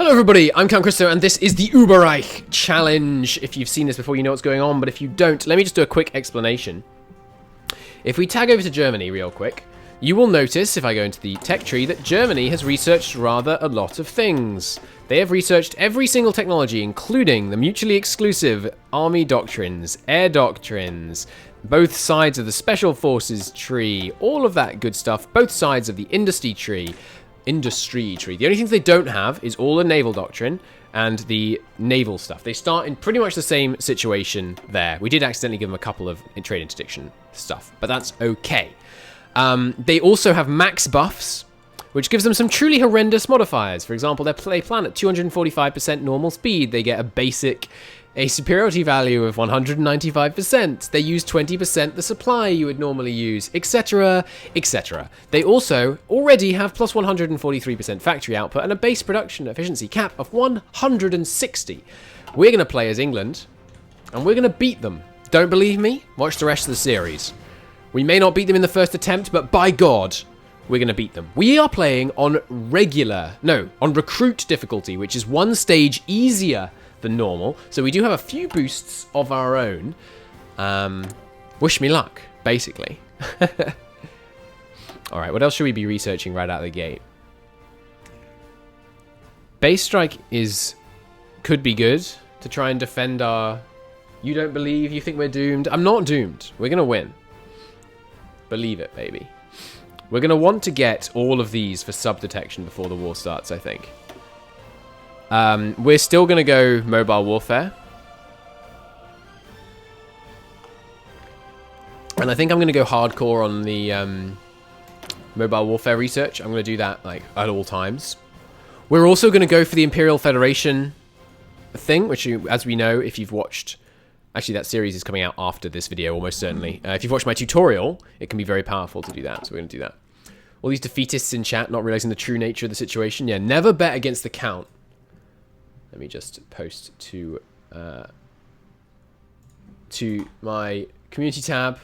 Hello everybody, I'm Count Christo and this is the Uberreich challenge. If you've seen this before, you know what's going on, but if you don't, let me just do a quick explanation. If we tag over to Germany real quick, you will notice, if I go into the tech tree, that Germany has researched rather a lot of things. They have researched every single technology, including the mutually exclusive army doctrines, air doctrines, both sides of the special forces tree, all of that good stuff, both sides of the industry tree. The only things they don't have is all the naval doctrine and the naval stuff. They start in pretty much the same situation there. We did accidentally give them a couple of trade interdiction stuff, but that's okay. They also have max buffs, which gives them some truly horrendous modifiers. For example, they plan at 245% normal speed. They get a superiority value of 195%. They use 20% the supply you would normally use, etc., etc. They also already have plus 143% factory output and a base production efficiency cap of 160. We're going to play as England, and we're going to beat them. Don't believe me? Watch the rest of the series. We may not beat them in the first attempt, but by God, we're going to beat them. We are playing on recruit difficulty, which is one stage easier than normal. So we do have a few boosts of our own. Wish me luck, basically. Alright, what else should we be researching right out of the gate? Base strike could be good to try and defend our... You don't believe? You think we're doomed? I'm not doomed. We're going to win. Believe it, baby. We're going to want to get all of these for sub-detection before the war starts, I think. We're still going to go mobile warfare. And I think I'm going to go hardcore on the mobile warfare research. I'm going to do that like at all times. We're also going to go for the Imperial Federation thing, which, as we know, if you've watched... Actually, that series is coming out after this video, almost certainly. If you've watched my tutorial, it can be very powerful to do that, so we're going to do that. All these defeatists in chat not realizing the true nature of the situation. Yeah, never bet against the Count. Let me just post to my community tab.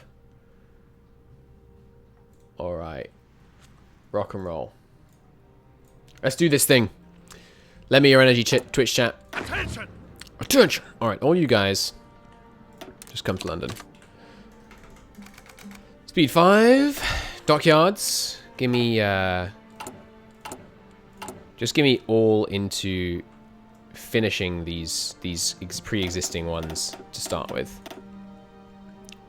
All right, rock and roll. Let's do this thing. Let me your energy Twitch chat. Attention! Attention! All right, all you guys, just come to London. Speed 5, dockyards. Give me just give me all into finishing these pre-existing ones to start with.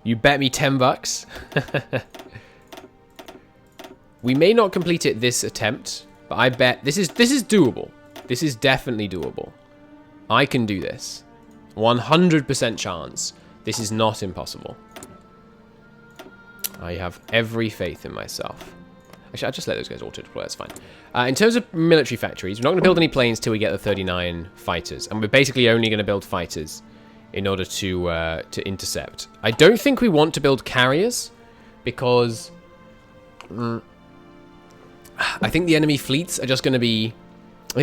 You bet me 10 bucks. We may not complete it this attempt, but I bet this is doable. This is definitely doable. I can do this. 100% chance. This is not impossible. I have every faith in myself. Actually, I'll just let those guys auto-deploy, that's fine. In terms of military factories, we're not going to build any planes till we get the 39 fighters. And we're basically only going to build fighters in order to intercept. I don't think we want to build carriers, because... I think the enemy fleets are just going to be...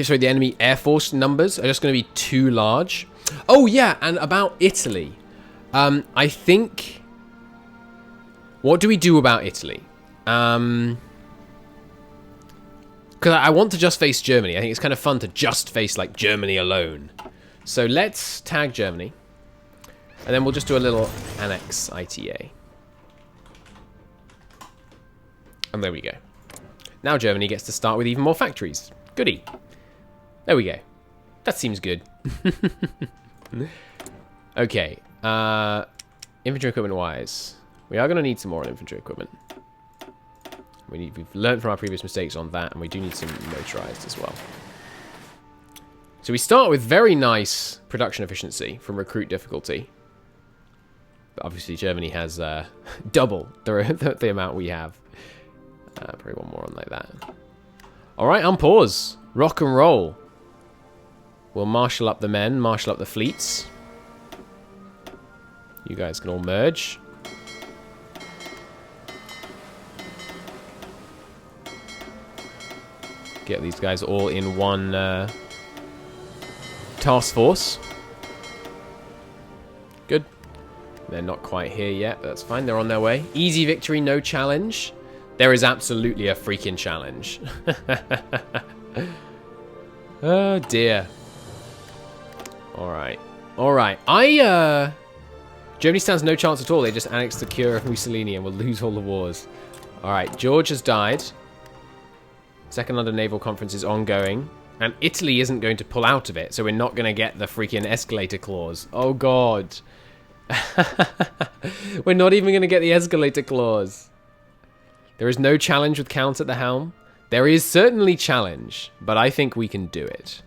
Sorry, the enemy air force numbers are just going to be too large. Oh, yeah, and about Italy. I think... What do we do about Italy? Because I want to just face Germany. I think it's kind of fun to just face, like, Germany alone. So let's tag Germany. And then we'll just do a little annex ITA. And there we go. Now Germany gets to start with even more factories. Goody. There we go. That seems good. Okay. Infantry equipment-wise, we are going to need some more infantry equipment. We've learned from our previous mistakes on that, and we do need some motorized as well. So we start with very nice production efficiency from recruit difficulty. But obviously Germany has double the amount we have. Probably one more on like that. Alright, on pause. Rock and roll. We'll marshal up the men, marshal up the fleets. You guys can all merge. Get these guys all in one task force. Good. They're not quite here yet, but that's fine. They're on their way. Easy victory, no challenge. There is absolutely a freaking challenge. Oh dear. Alright. Alright. Germany stands no chance at all. They just annexed the cure of Mussolini and will lose all the wars. Alright, George has died. Second London Naval Conference is ongoing. And Italy isn't going to pull out of it, so we're not going to get the freaking escalator clause. Oh god. We're not even going to get the escalator clause. There is no challenge with Count at the helm. There is certainly challenge, but I think we can do it.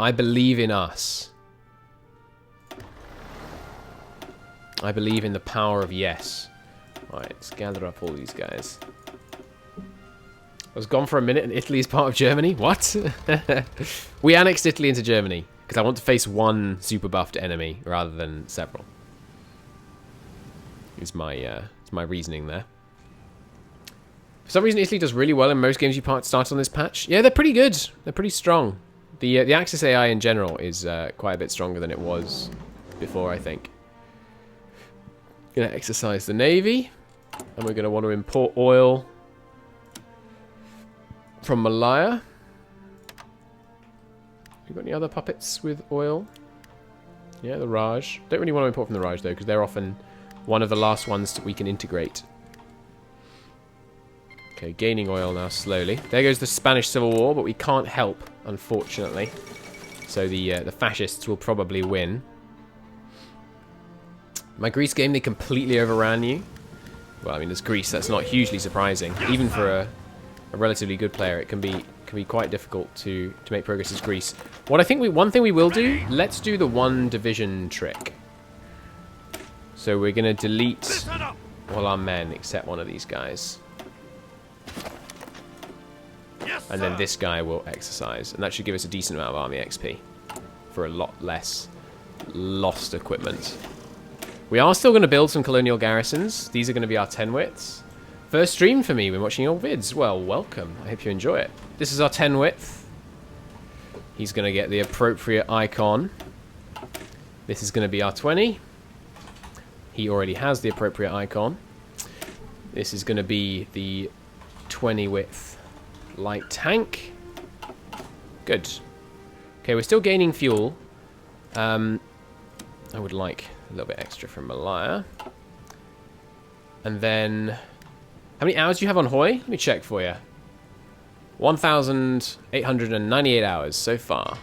I believe in us. I believe in the power of yes. Alright, let's gather up all these guys. I was gone for a minute and Italy is part of Germany? What? We annexed Italy into Germany because I want to face one super buffed enemy rather than several. Is my reasoning there. For some reason, Italy does really well in most games you start on this patch. Yeah, they're pretty good. They're pretty strong. The Axis AI in general is quite a bit stronger than it was before, I think. Gonna exercise the Navy. And we're gonna want to import oil from Malaya. You got any other puppets with oil? Yeah, the Raj. Don't really want to import from the Raj, though, because they're often one of the last ones that we can integrate. Okay, gaining oil now slowly. There goes the Spanish Civil War, but we can't help, unfortunately. So the fascists will probably win. My Greece game, they completely overran you. Well, I mean, there's Greece. That's not hugely surprising. Even for a relatively good player, it can be quite difficult to make progress as Greece. One thing we will do, let's do the one division trick. So we're going to delete all our men except one of these guys. And then this guy will exercise. And that should give us a decent amount of army XP. For a lot less lost equipment. We are still going to build some colonial garrisons. These are going to be our 10 widths. First stream for me when watching your vids. Well, welcome. I hope you enjoy it. This is our 10 width. He's going to get the appropriate icon. This is going to be our 20. He already has the appropriate icon. This is going to be the 20 width light tank. Good. Okay, we're still gaining fuel. I would like a little bit extra from Malaya. And then, how many hours do you have on Hoi? Let me check for you. 1,898 hours so far.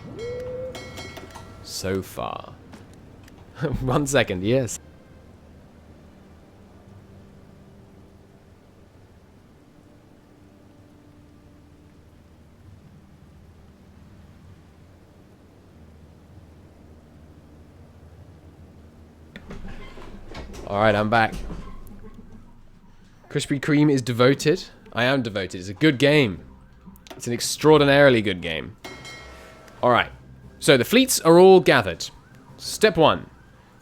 So far. 1 second, yes. Alright, I'm back. Krispy Kreme is devoted. I am devoted. It's a good game. It's an extraordinarily good game. Alright. So the fleets are all gathered. Step 1.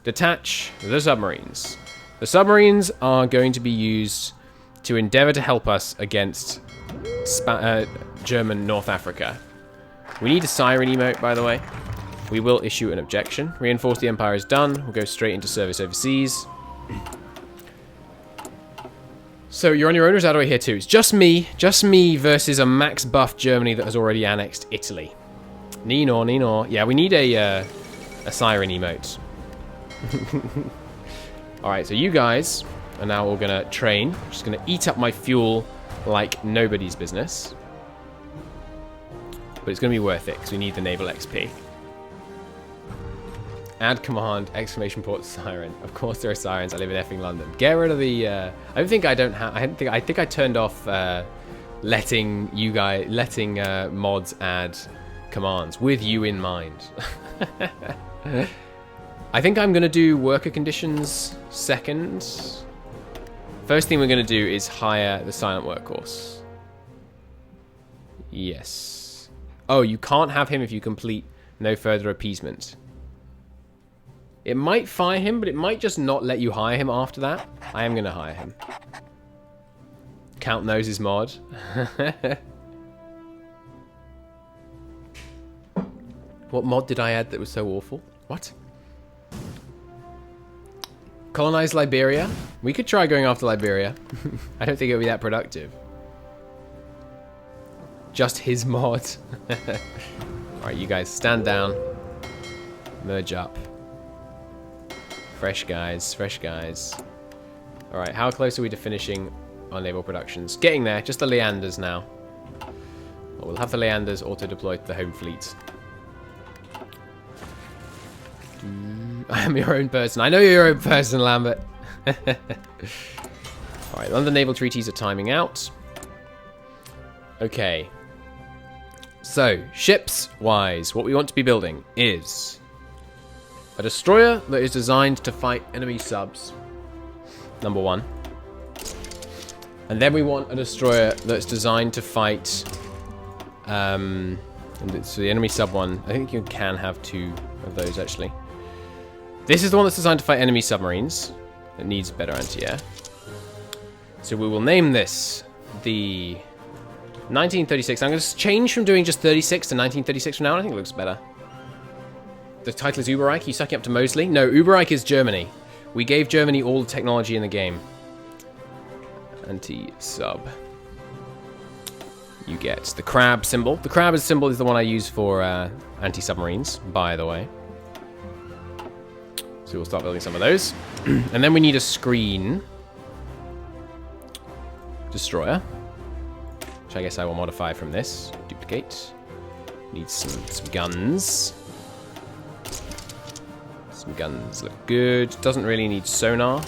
Detach the submarines. The submarines are going to be used to endeavor to help us against German North Africa. We need a siren emote, by the way. We will issue an objection. Reinforce the Empire is done. We'll go straight into service overseas. So you're on your own, or is Adaway here too? It's just me versus a max buff Germany that has already annexed Italy. Nino, Nino. Yeah, we need a siren emote. Alright, so you guys are now all gonna train. Just gonna eat up my fuel like nobody's business. But it's gonna be worth it, because we need the naval XP. Add command, exclamation point, siren. Of course there are sirens. I live in effing London. Get rid of the, I think I turned off letting mods add commands with you in mind. I think I'm gonna do worker conditions second. First thing we're gonna do is hire the silent workforce. Yes. Oh, you can't have him if you complete no further appeasement. It might fire him, but it might just not let you hire him after that. I am going to hire him. Count knows his mod. What mod did I add that was so awful? What? Colonize Liberia? We could try going after Liberia. I don't think it would be that productive. Just his mod. Alright, you guys, stand down. Merge up. Fresh guys, fresh guys. Alright, how close are we to finishing our naval productions? Getting there, just the Leanders now. Well, we'll have the Leanders auto-deployed to the home fleet. I am your own person. I know you're your own person, Lambert. Alright, London naval treaties are timing out. Okay. So, ships-wise, what we want to be building is a destroyer that is designed to fight enemy subs. Number one. And then we want a destroyer that's designed to fight... so the enemy sub one, I think you can have two of those, actually. This is the one that's designed to fight enemy submarines. It needs better anti-air. So we will name this the 1936. I'm going to change from doing just 36 to 1936 from now on. I think it looks better. The title is Uberreich. You sucking up to Mosley? No, Uberreich is Germany. We gave Germany all the technology in the game. Anti-sub. You get the crab symbol. The crab symbol is the one I use for anti-submarines, by the way. So we'll start building some of those. And then we need a screen destroyer, which I guess I will modify from this. Duplicate. Need some guns. Some guns look good. Doesn't really need sonar.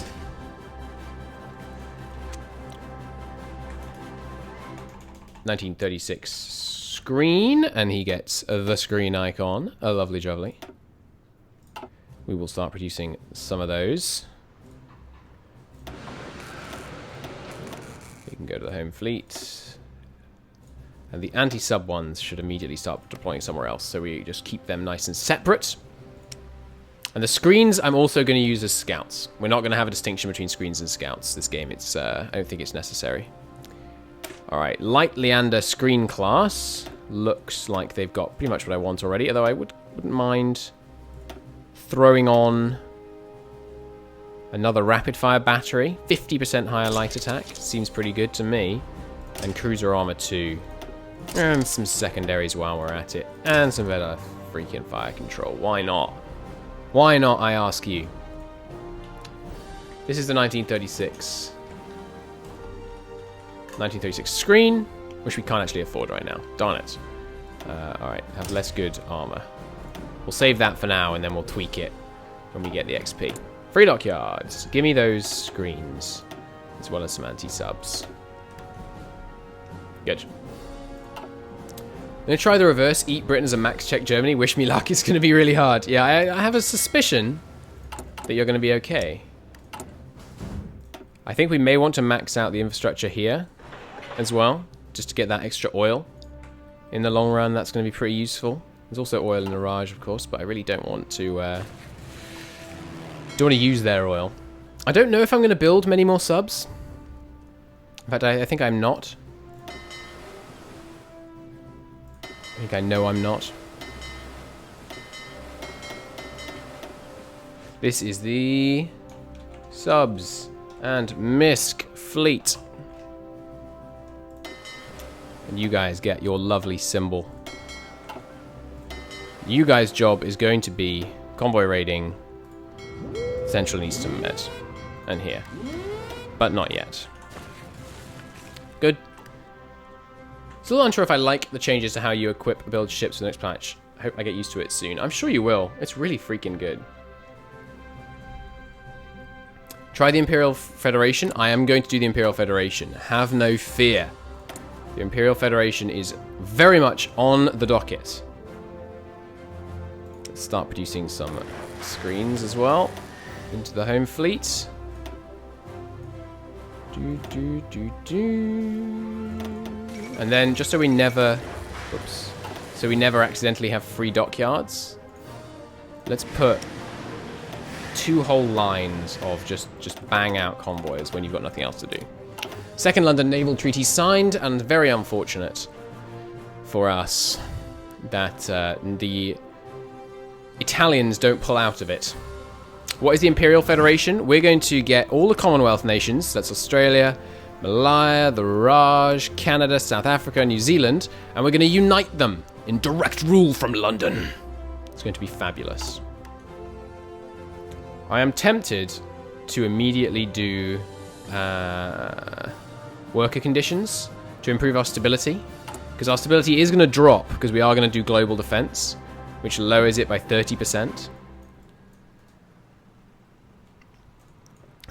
(1936) screen, and he gets the screen icon. A lovely jubbly. We will start producing some of those. We can go to the home fleet. And the anti-sub ones should immediately start deploying somewhere else, so we just keep them nice and separate. And the screens I'm also going to use as scouts. We're not going to have a distinction between screens and scouts this game. It's I don't think it's necessary. Alright, Light Leander screen class. Looks like they've got pretty much what I want already, although I wouldn't mind throwing on another rapid-fire battery. 50% higher light attack. Seems pretty good to me. And cruiser armor too. And some secondaries while we're at it. And some better freaking fire control. Why not? Why not, I ask you? This is the 1936 screen, which we can't actually afford right now. Darn it. Alright, have less good armor. We'll save that for now, and then we'll tweak it when we get the XP. Free dockyards. Give me those screens, as well as some anti-subs. Good. I'm going to try the reverse. Eat Britain as a max check Germany. Wish me luck. It's going to be really hard. Yeah, I have a suspicion that you're going to be okay. I think we may want to max out the infrastructure here as well, just to get that extra oil. In the long run, that's going to be pretty useful. There's also oil in the Raj, of course, but I really don't want to use their oil. I don't know if I'm going to build many more subs. In fact, I think I'm not. I think I know I'm not. This is the subs and Misk fleet. And you guys get your lovely symbol. You guys' job is going to be convoy raiding Central and Eastern Med. And here. But not yet. Good. Still unsure if I like the changes to how you equip build ships for the next patch. I hope I get used to it soon. I'm sure you will. It's really freaking good. Try the Imperial Federation. I am going to do the Imperial Federation. Have no fear. The Imperial Federation is very much on the docket. Let's start producing some screens as well. Into the home fleet. And then, just so we never... Oops. So we never accidentally have free dockyards, let's put 2 whole lines of just bang out convoys when you've got nothing else to do. Second London Naval Treaty signed, and very unfortunate for us that the Italians don't pull out of it. What is the Imperial Federation? We're going to get all the Commonwealth nations, that's Australia, Malaya, the Raj, Canada, South Africa, New Zealand, and we're going to unite them in direct rule from London. It's going to be fabulous. I am tempted to immediately do worker conditions to improve our stability, because our stability is going to drop because we are going to do global defense, which lowers it by 30%.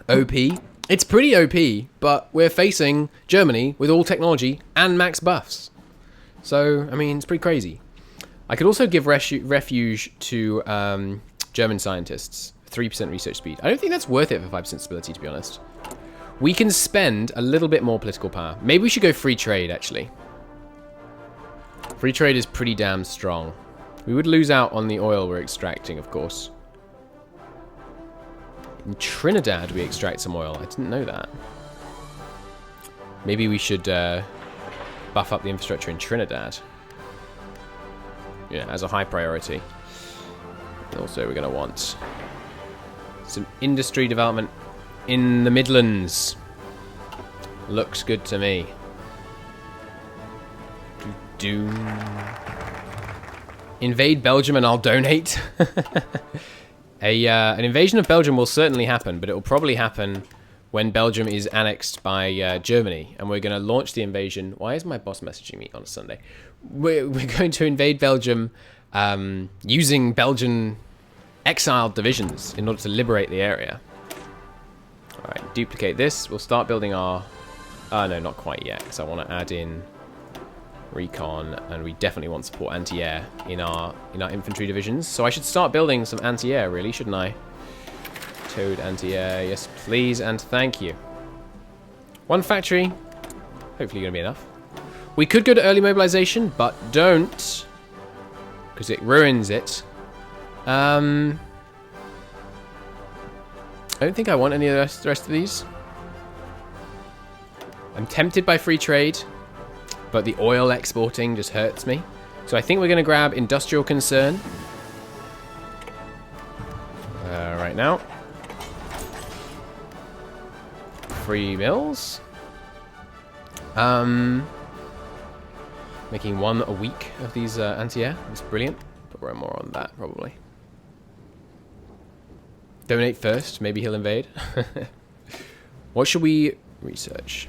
OP. It's pretty OP, but we're facing Germany with all technology and max buffs. So, I mean, it's pretty crazy. I could also give refuge to German scientists. 3% research speed. I don't think that's worth it for 5% stability, to be honest. We can spend a little bit more political power. Maybe we should go free trade, actually. Free trade is pretty damn strong. We would lose out on the oil we're extracting, of course. In Trinidad, we extract some oil. I didn't know that. Maybe we should buff up the infrastructure in Trinidad. Yeah, as a high priority. Also, we're going to want some industry development in the Midlands. Looks good to me. Invade Belgium and I'll donate. An invasion of Belgium will certainly happen, but it will probably happen when Belgium is annexed by Germany, and we're going to launch the invasion. Why is my boss messaging me on a Sunday? We're going to invade Belgium using Belgian exiled divisions in order to liberate the area. All right, duplicate this. We'll start building our... no, not quite yet, because I want to add in recon, and we definitely want support anti-air in our infantry divisions. So I should start building some anti-air, really, shouldn't I? Toad anti-air, yes please, and thank you. One factory, hopefully going to be enough. We could go to early mobilization, but don't, because it ruins it. I don't think I want any of the rest of these. I'm tempted by free trade, but the oil exporting just hurts me. So I think we're going to grab industrial concern right now. Free mills. Making one a week of these anti-air. That's brilliant. But we're more on that, probably. Donate first. Maybe he'll invade. What should we research?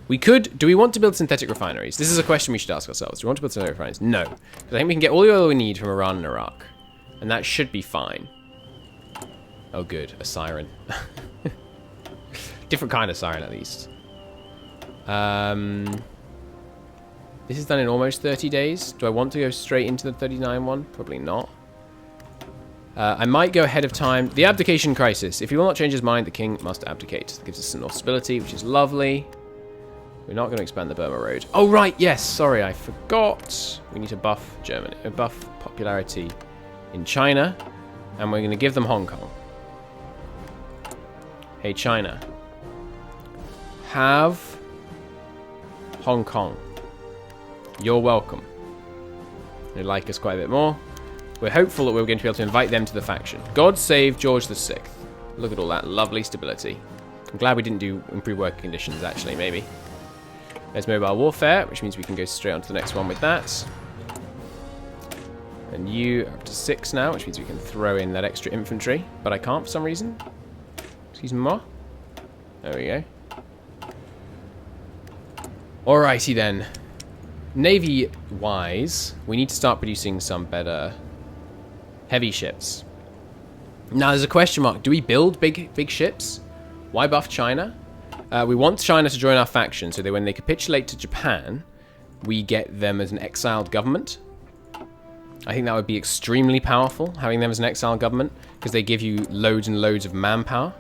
We could... Do we want to build synthetic refineries? This is a question we should ask ourselves. Do we want to build synthetic refineries? No. Because I think we can get all the oil we need from Iran and Iraq. And that should be fine. Oh, good. A siren. Different kind of siren, at least. This is done in almost 30 days. Do I want to go straight into the 39 one? Probably not. I might go ahead of time. The abdication crisis. If he will not change his mind, the king must abdicate. That gives us some more stability, which is lovely. We're not going to expand the Burma Road. Oh, right. Yes. Sorry, I forgot. We need to buff Germany. Buff popularity in China. And we're going to give them Hong Kong. Hey, China. Have Hong Kong. You're welcome. They like us quite a bit more. We're hopeful that we're going to be able to invite them to the faction. God save George VI. Look at all that lovely stability. I'm glad we didn't do improved working conditions, actually, maybe. There's mobile warfare, which means we can go straight on to the next one with that. And you are up to 6 now, which means we can throw in that extra infantry. But I can't for some reason. Excuse me more. There we go. Alrighty then. Navy-wise, we need to start producing some better heavy ships. Now, there's a question mark. Do we build big ships? Why buff China? We want China to join our faction so that when they capitulate to Japan, we get them as an exiled government. I think that would be extremely powerful, having them as an exiled government, because they give you loads and loads of manpower.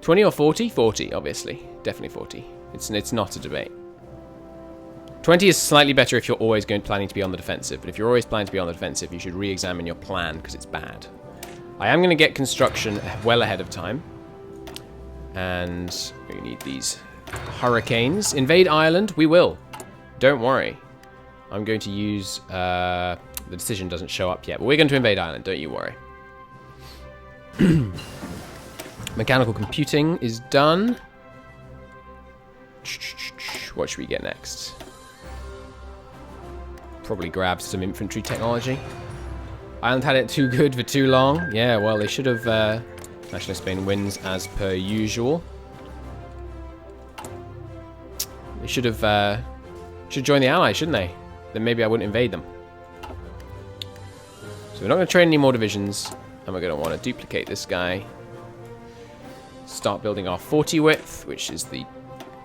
20 or 40? 40, obviously. Definitely 40. It's not a debate. 20 is slightly better if you're always planning to be on the defensive, but if you're always planning to be on the defensive, you should re-examine your plan, because it's bad. I am going to get construction well ahead of time. And we need these hurricanes. Invade Ireland? We will. Don't worry. I'm going to use... the decision doesn't show up yet, but we're going to invade Ireland, don't you worry. Mechanical computing is done. What should we get next? Probably grab some infantry technology. Ireland had it too good for too long. Yeah, well, they should have... National Spain wins as per usual. They should have... should join the Allies, shouldn't they? Then maybe I wouldn't invade them. So we're not going to train any more divisions. And we're going to want to duplicate this guy. Start building our 40 width, which is the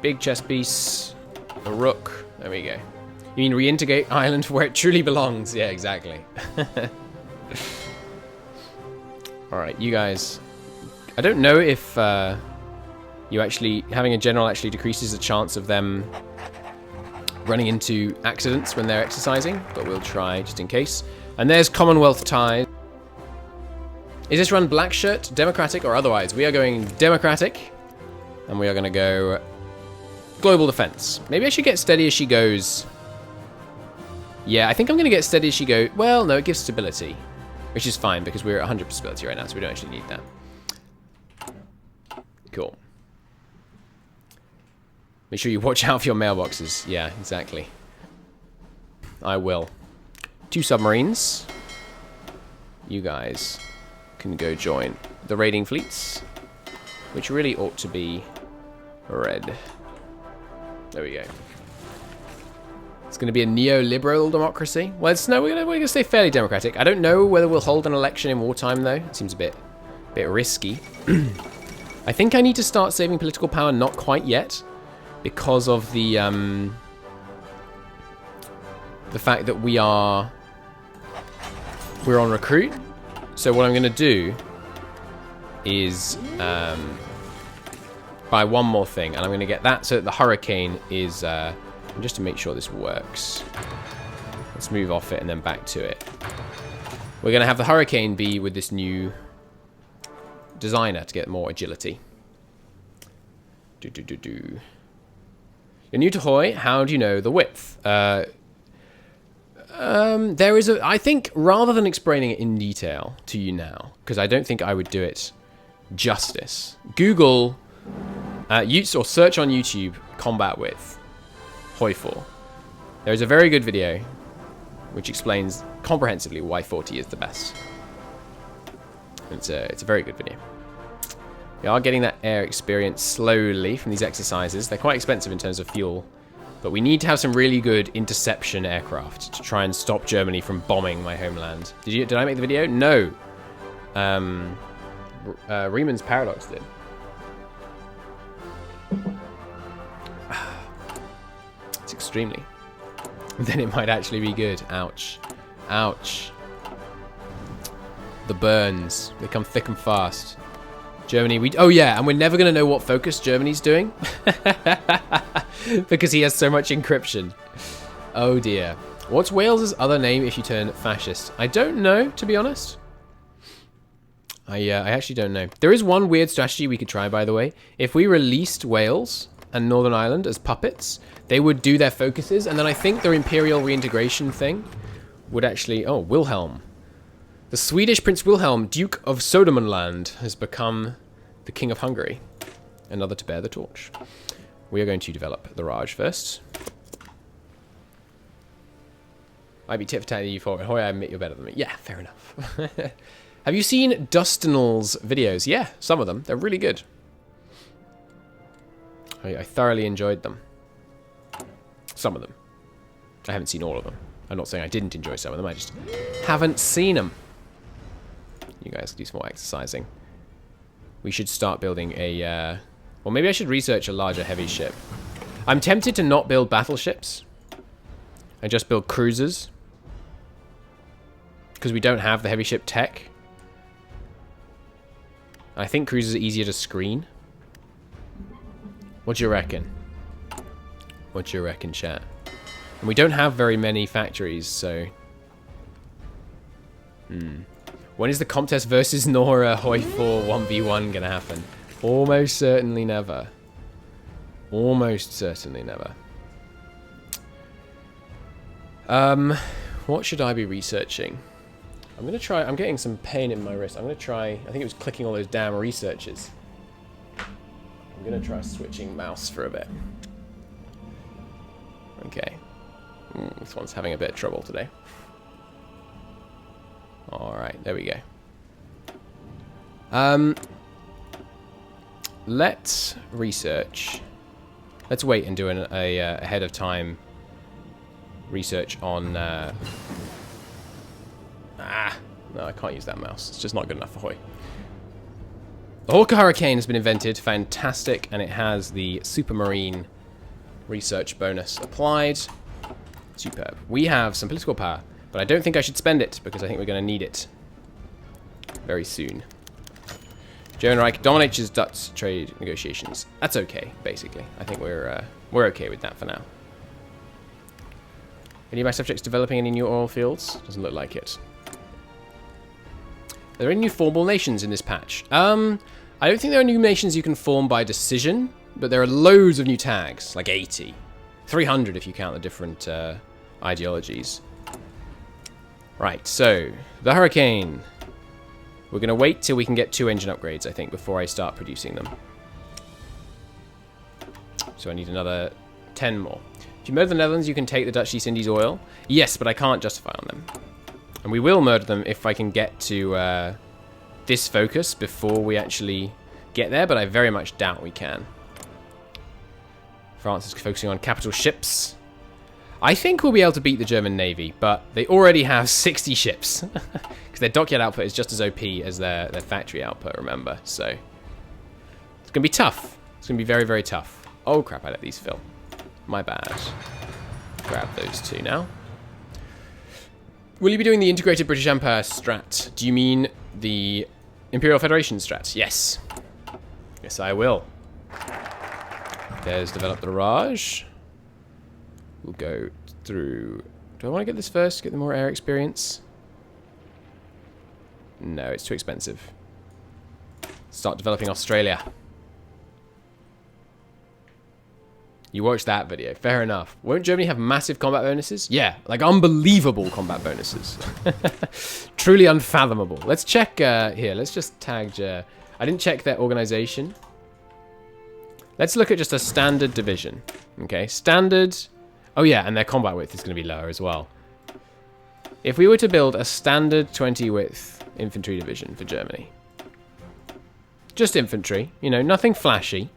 big chess piece. The rook. There we go. You mean reintegrate Ireland where it truly belongs? Yeah, exactly. Alright, you guys. I don't know if you actually... Having a general actually decreases the chance of them running into accidents when they're exercising. But we'll try, just in case. And there's Commonwealth ties. Is this run black shirt, democratic, or otherwise? We are going democratic. And we are going to go global defense. Maybe I should get steady as she goes. Yeah, I think I'm going to get steady as she goes. Well, no, it gives stability. Which is fine, because we're at 100% stability right now, so we don't actually need that. Cool. Make sure you watch out for your mailboxes. Yeah, exactly. I will. 2 submarines. You guys can go join the raiding fleets, which really ought to be red. There we go. It's going to be a neoliberal democracy. Well, it's no, we're going to stay fairly democratic. I don't know whether we'll hold an election in wartime, though. It seems a bit risky. I think I need to start saving political power. Not quite yet, because of the fact that we're on recruit. So what I'm going to do is buy one more thing, and I'm going to get that so that the hurricane is. Just to make sure this works. Let's move off it and then back to it. We're going to have the Hurricane be with this new designer to get more agility. You're new to Hoi. How do you know the width? There is a... I think rather than explaining it in detail to you now, because I don't think I would do it justice, Google or search on YouTube combat width. Hoi 4. There is a very good video which explains comprehensively why 40 is the best. It's a very good video. We are getting that air experience slowly from these exercises. They're quite expensive in terms of fuel, but we need to have some really good interception aircraft to try and stop Germany from bombing my homeland. Did I make the video? No. Riemann's paradox did. Extremely. Then it might actually be good. Ouch. Ouch. The burns. They come thick and fast. Germany, oh yeah, and we're never going to know what focus Germany's doing. Because he has so much encryption. Oh dear. What's Wales's other name if you turn fascist? I don't know, to be honest. I actually don't know. There is one weird strategy we could try, by the way. If we released Wales and Northern Ireland as puppets, they would do their focuses, and then I think their imperial reintegration thing would actually... Oh, Wilhelm. The Swedish Prince Wilhelm, Duke of Södermanland, has become the King of Hungary. Another to bear the torch. We are going to develop the Raj first. Might be tit for tat you for it. Hoy, I admit you're better than me. Yeah, fair enough. Have you seen Dustinel's videos? Yeah, some of them. They're really good. I thoroughly enjoyed them. Some of them. I haven't seen all of them. I'm not saying I didn't enjoy some of them. I just haven't seen them. You guys do some more exercising. We should start building a... well, maybe I should research a larger heavy ship. I'm tempted to not build battleships. And just build cruisers. Because we don't have the heavy ship tech. I think cruisers are easier to screen. What do you reckon? What do you reckon, chat? And we don't have very many factories, so... When is the Comtesse versus Nora Hoi 4 1v1 gonna happen? Almost certainly never. Almost certainly never. What should I be researching? I'm gonna try... I'm getting some pain in my wrist. I'm gonna try... I think it was clicking all those damn researches. going to try switching mouse for a bit. Okay. This one's having a bit of trouble today. Alright, there we go. Let's research. Let's wait and do a ahead of time research on... no, I can't use that mouse. It's just not good enough for Hoy. The Hawker Hurricane has been invented. Fantastic. And it has the Supermarine research bonus applied. Superb. We have some political power, but I don't think I should spend it because I think we're going to need it very soon. German Reich dominates Dutch trade negotiations. That's okay, basically. I think we're okay with that for now. Any of my subjects developing any new oil fields? Doesn't look like it. Are there any new formable nations in this patch? I don't think there are new nations you can form by decision, but there are loads of new tags, like 80. 300 if you count the different ideologies. Right, so, the Hurricane. We're going to wait till we can get 2 engine upgrades, I think, before I start producing them. So I need another 10 more. If you murder the Netherlands, you can take the Dutch East Indies oil. Yes, but I can't justify on them. And we will murder them if I can get to this focus before we actually get there, but I very much doubt we can. France is focusing on capital ships. I think we'll be able to beat the German Navy, but they already have 60 ships. Because their dockyard output is just as OP as their factory output, remember. So, it's going to be tough. It's going to be very, very tough. Oh, crap, I let these fill. My bad. Grab those 2 now. Will you be doing the Integrated British Empire strat? Do you mean the Imperial Federation strat? Yes. Yes, I will. There's Develop the Raj. We'll go through... Do I want to get this first? Get the more air experience? No, it's too expensive. Start developing Australia. You watched that video. Fair enough. Won't Germany have massive combat bonuses? Yeah, like unbelievable combat bonuses. Truly unfathomable. Let's check here. Let's just tag... I didn't check their organization. Let's look at just a standard division. Okay, standard... Oh yeah, and their combat width is going to be lower as well. If we were to build a standard 20 width infantry division for Germany. Just infantry, you know, nothing flashy.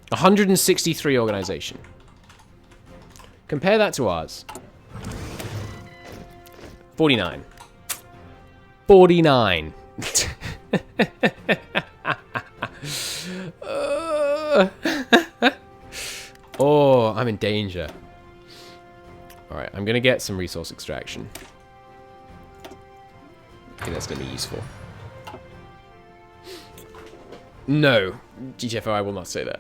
163 organization. Compare that to ours. 49. 49. Oh, I'm in danger. Alright, I'm going to get some resource extraction. I think that's going to be useful. No, GTFO, I will not say that.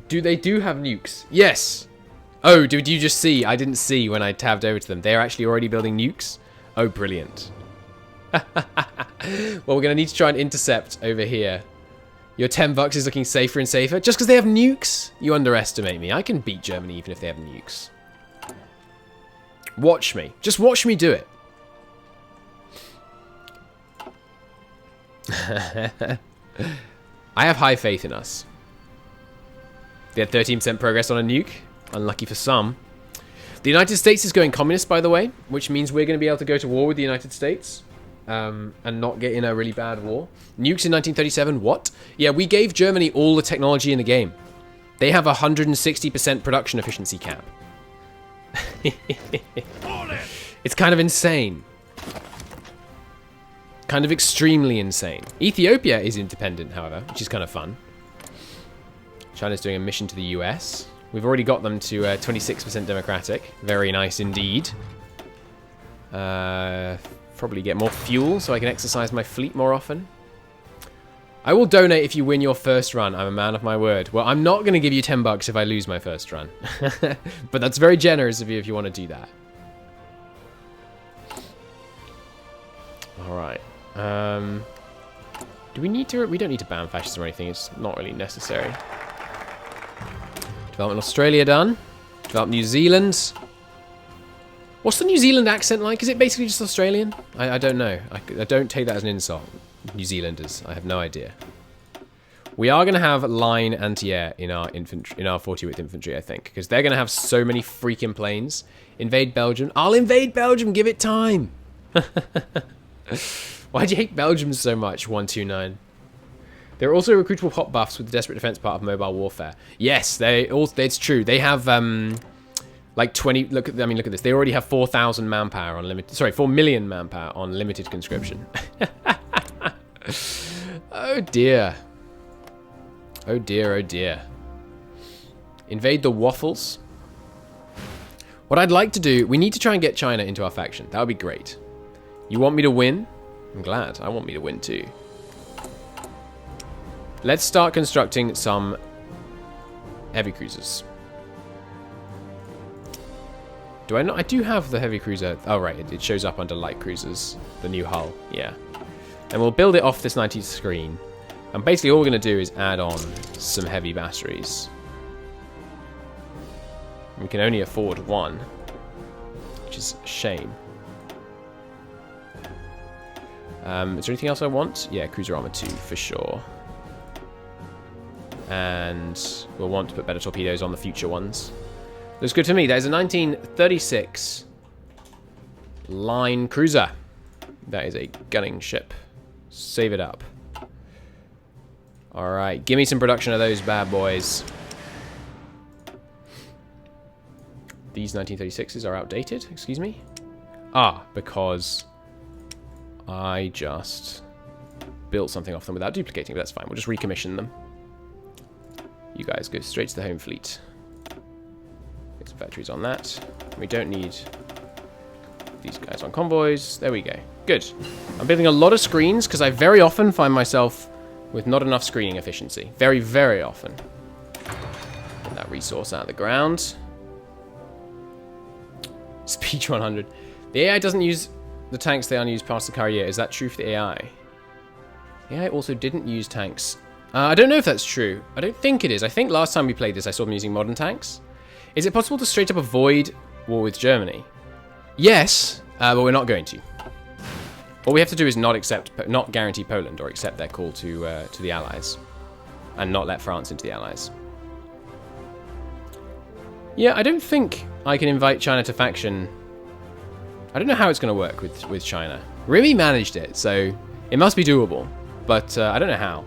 They do have nukes? Yes! Oh, did you just see? I didn't see when I tabbed over to them. They're actually already building nukes? Oh, brilliant. Well, we're going to need to try and intercept over here. Your 10 bucks is looking safer and safer. Just because they have nukes? You underestimate me. I can beat Germany even if they have nukes. Watch me. Just watch me do it. I have high faith in us. They had 13% progress on a nuke. Unlucky for some. The United States is going communist, by the way, which means we're going to be able to go to war with the United States and not get in a really bad war. Nukes in 1937, what? Yeah, we gave Germany all the technology in the game. They have a 160% production efficiency cap. It's kind of insane. Kind of extremely insane. Ethiopia is independent, however, which is kind of fun. China's doing a mission to the US. We've already got them to 26% democratic. Very nice indeed. Probably get more fuel so I can exercise my fleet more often. I will donate if you win your first run. I'm a man of my word. Well, I'm not going to give you 10 bucks if I lose my first run. But that's very generous of you if you want to do that. Alright. Do we need to... We don't need to ban fascists or anything. It's not really necessary. Development Australia done. Develop New Zealand. What's the New Zealand accent like? Is it basically just Australian? I don't know. I don't take that as an insult. New Zealanders. I have no idea. We are going to have line anti-air in our infantry, in our 40 width infantry, I think, because they're going to have so many freaking planes. Invade Belgium. I'll invade Belgium. Give it time. Why do you hate Belgium so much? 129. There are also recruitable hot buffs with the desperate defense part of mobile warfare. Yes, it's true. They have like 20. Look at this. They already have 4,000 manpower on limited. Sorry, 4 million manpower on limited conscription. Oh dear. Oh dear, oh dear. Invade the waffles. What I'd like to do, we need to try and get China into our faction. That would be great. You want me to win? I'm glad. I want me to win too. Let's start constructing some heavy cruisers. Do I not? I do have the heavy cruiser. Oh, right. It shows up under light cruisers. The new hull. Yeah. And we'll build it off this 90 screen. And basically all we're going to do is add on some heavy batteries. We can only afford one, which is a shame. Is there anything else I want? Yeah, cruiser armor 2 for sure. And we'll want to put better torpedoes on the future ones. Looks good to me. There's a 1936 line cruiser. That is a gunning ship. Save it up. Alright, give me some production of those bad boys. These 1936s are outdated, excuse me. Ah, because I just built something off them without duplicating, but that's fine. We'll just recommission them. You guys go straight to the home fleet. Get some factories on that. We don't need these guys on convoys. There we go. Good. I'm building a lot of screens because I very often find myself with not enough screening efficiency. Very, very often. Get that resource out of the ground. Speech 100. The AI doesn't use the tanks they unused past the Carrier. Is that true for the AI? The AI also didn't use tanks. I don't know if that's true. I don't think it is. I think last time we played this, I saw them using modern tanks. Is it possible to straight up avoid war with Germany? Yes, but we're not going to. All we have to do is not guarantee Poland or accept their call to the Allies, and not let France into the Allies. Yeah, I don't think I can invite China to faction. I don't know how it's going to work with China. Remy managed it, so it must be doable, but I don't know how.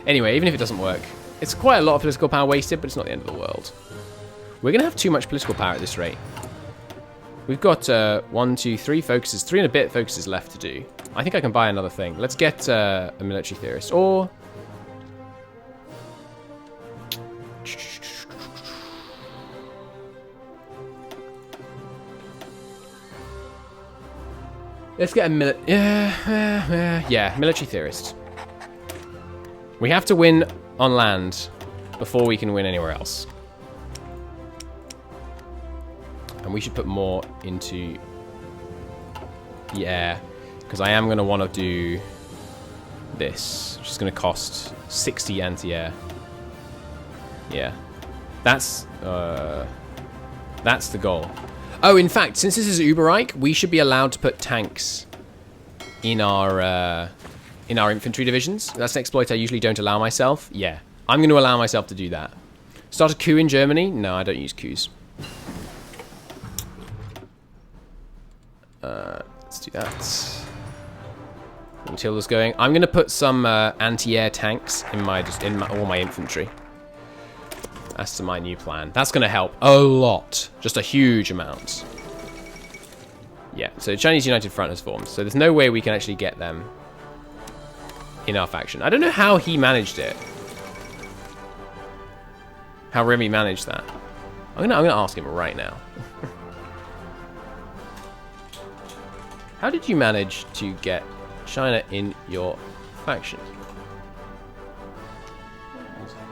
Anyway, even if it doesn't work, it's quite a lot of political power wasted, but it's not the end of the world. We're going to have too much political power at this rate. We've got 1, 2, 3 focuses, 3 and a bit focuses left to do. I think I can buy another thing. Let's get a military theorist, or let's get a military theorist. We have to win on land before we can win anywhere else. And we should put more into the air, because I am going to want to do this, which is going to cost 60 anti-air. Yeah, that's the goal. Oh, in fact, since this is Uberreich, we should be allowed to put tanks in our infantry divisions. That's an exploit I usually don't allow myself. Yeah, I'm going to allow myself to do that. Start a coup in Germany? No, I don't use coups. Let's do that. Matilda's going. I'm going to put some anti-air tanks in all my infantry. That's my new plan. That's going to help a lot. Just a huge amount. Yeah, so Chinese United Front has formed. So there's no way we can actually get them in our faction. I don't know how he managed it. How Remy managed that. I'm gonna ask him right now. How did you manage to get China in your faction?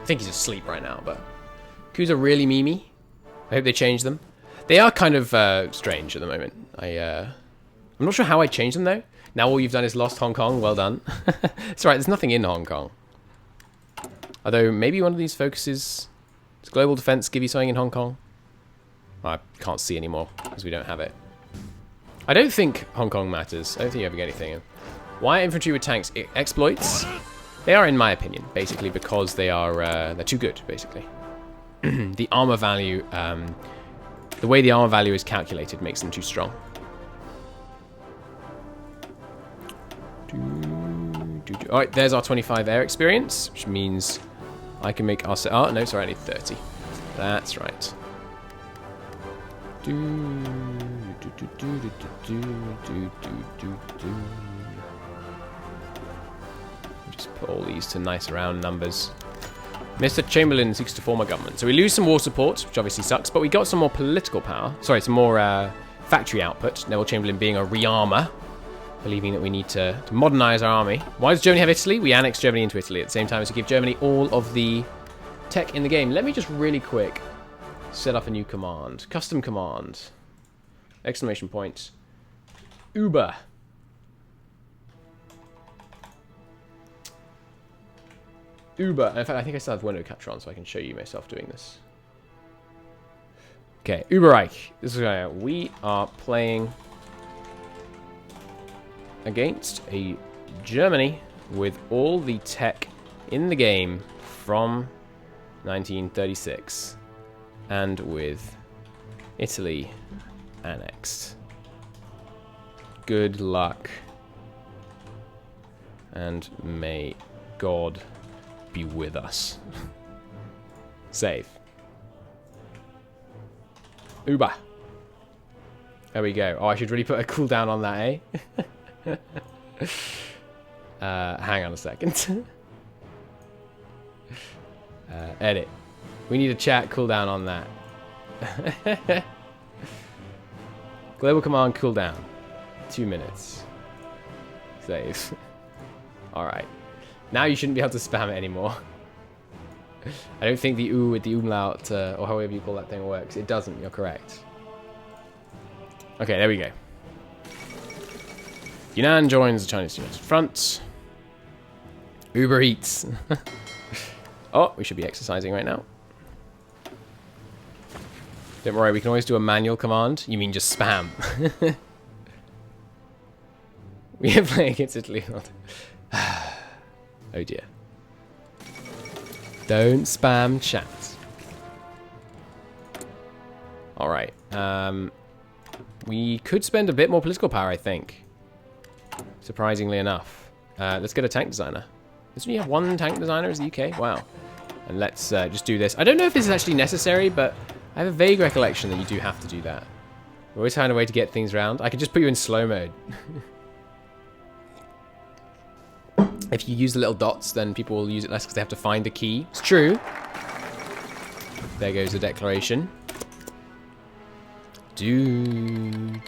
I think he's asleep right now, but coups are really memey. I hope they change them. They are kind of strange at the moment. I'm not sure how I changed them though. Now all you've done is lost Hong Kong. Well done. It's right. There's nothing in Hong Kong. Although maybe one of these focuses. Does global defense give you something in Hong Kong? I can't see anymore because we don't have it. I don't think Hong Kong matters. I don't think you ever get anything in. Why infantry with tanks? Exploits? They are, in my opinion, basically because they are they're too good, basically. The armor value, the way the armor value is calculated makes them too strong. Alright, there's our 25 air experience, which means I can make our... Oh, no, sorry, I need 30. That's right. Just put all these to nice round numbers. Mr. Chamberlain seeks to form a government. So we lose some war support, which obviously sucks, but we got some more political power. Sorry, some more factory output. Neville Chamberlain being a rearmer, believing that we need to modernize our army. Why does Germany have Italy? We annexed Germany into Italy at the same time as we give Germany all of the tech in the game. Let me just really quick set up a new command. Custom command. Exclamation point. Uber. Uber. In fact, I think I still have window capture on, so I can show you myself doing this. Okay, Uberreich. This is we are playing against a Germany with all the tech in the game from 1936, and with Italy annexed. Good luck, and may God be with us. Save. Uber. There we go. Oh, I should really put a cooldown on that, eh? Hang on a second. Edit. We need a chat cooldown on that. Global command cooldown. 2 minutes. Save. Alright. Now you shouldn't be able to spam it anymore. I don't think the U with the umlaut, or however you call that thing, works. It doesn't, you're correct. Okay, there we go. Yunnan joins the Chinese United Front. Uber Eats. Oh, we should be exercising right now. Don't worry, we can always do a manual command. You mean just spam. We are playing against Italy. Oh dear. Don't spam chat. Alright. We could spend a bit more political power, I think. Surprisingly enough. Let's get a tank designer. Doesn't you have one tank designer as the UK? Wow. And let's just do this. I don't know if this is actually necessary, but I have a vague recollection that you do have to do that. We always find a way to get things round. I could just put you in slow mode. If you use the little dots, then people will use it less because they have to find the key. It's true. There goes the declaration. Do.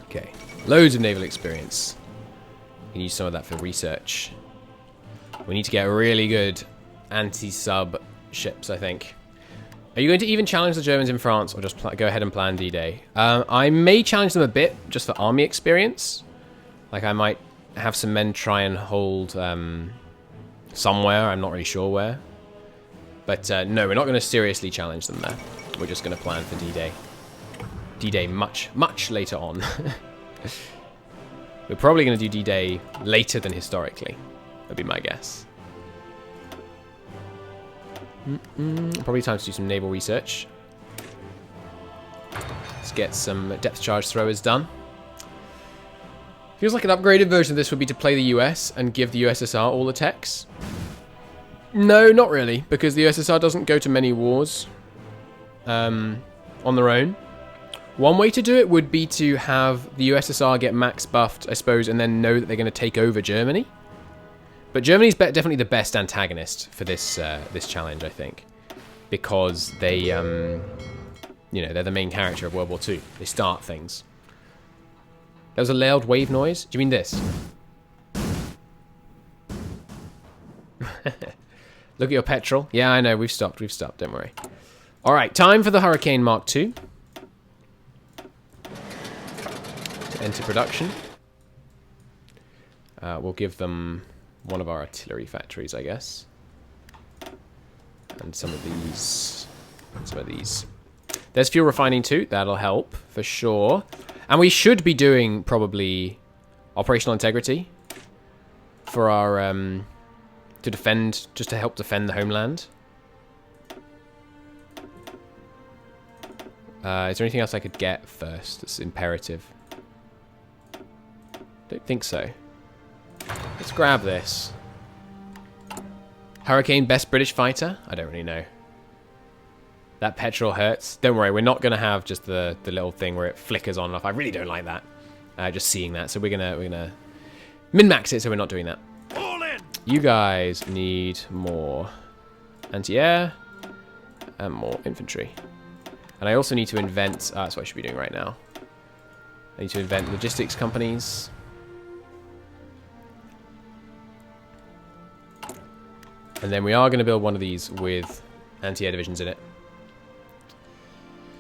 Okay. Loads of naval experience. We can use some of that for research. We need to get really good anti-sub ships, I think. Are you going to even challenge the Germans in France, or just go ahead and plan D-Day? I may challenge them a bit, just for army experience. Like, I might have some men try and hold somewhere. I'm not really sure where. But no, we're not going to seriously challenge them there. We're just going to plan for D-Day. D-Day much, much later on. We're probably going to do D-Day later than historically. That'd be my guess. Probably time to do some naval research. Let's get some depth charge throwers done. Feels like an upgraded version of this would be to play the US and give the USSR all the techs. No, not really, because the USSR doesn't go to many wars on their own. One way to do it would be to have the USSR get max buffed, I suppose, and then know that they're going to take over Germany. But Germany's definitely the best antagonist for this this challenge, I think, because they, you know, they're the main character of World War II. They start things. There was a loud wave noise. Do you mean this? Look at your petrol. Yeah, I know. We've stopped. We've stopped. Don't worry. All right, time for the Hurricane Mark II to enter production. We'll give them one of our artillery factories, I guess, and some of these. There's fuel refining too. That'll help for sure. And we should be doing probably operational integrity for our to defend, just to help defend the homeland. Is there anything else I could get first that's imperative? Don't think so. Let's grab this. Hurricane, best British fighter? I don't really know. That petrol hurts. Don't worry, we're not going to have just the little thing where it flickers on and off. I really don't like that. Just seeing that. So we're gonna min-max it so we're not doing that. All in. You guys need more anti-air and more infantry. And I also need to invent... that's what I should be doing right now. I need to invent logistics companies. And then we are going to build one of these with anti-air divisions in it.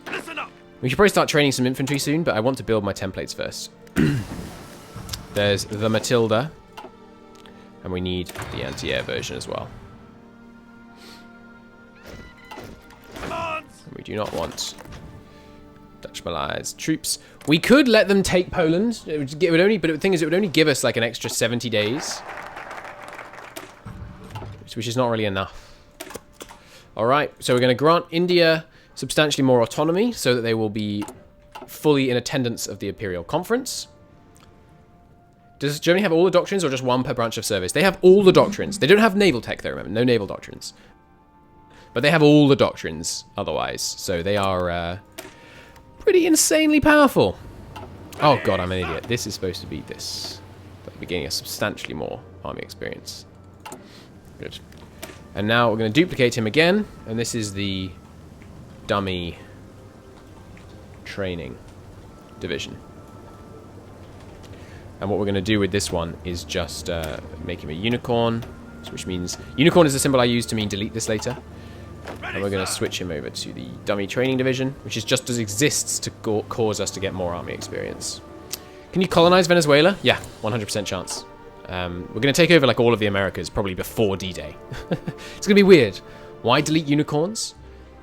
Listen up. We should probably start training some infantry soon, but I want to build my templates first. There's the Matilda. And we need the anti-air version as well. And we do not want Dutch Malays troops. We could let them take Poland. It would only, but the thing is, it would only give us like an extra 70 days. Which is not really enough. Alright, so we're going to grant India substantially more autonomy so that they will be fully in attendance of the Imperial Conference. Does Germany have all the doctrines or just one per branch of service? They have all the doctrines. They don't have naval tech though, remember. No naval doctrines. But they have all the doctrines otherwise. So they are pretty insanely powerful. Oh god, I'm an idiot. This is supposed to be this. That'll be getting us substantially more army experience. Good. And now we're going to duplicate him again. And this is the dummy training division. And what we're going to do with this one is just make him a unicorn. Which means... unicorn is the symbol I use to mean delete this later. And we're going to switch him over to the dummy training division. Which is just as exists to cause us to get more army experience. Can you colonize Venezuela? Yeah, 100% chance. We're going to take over like all of the Americas probably before D-Day. It's going to be weird. Why delete unicorns?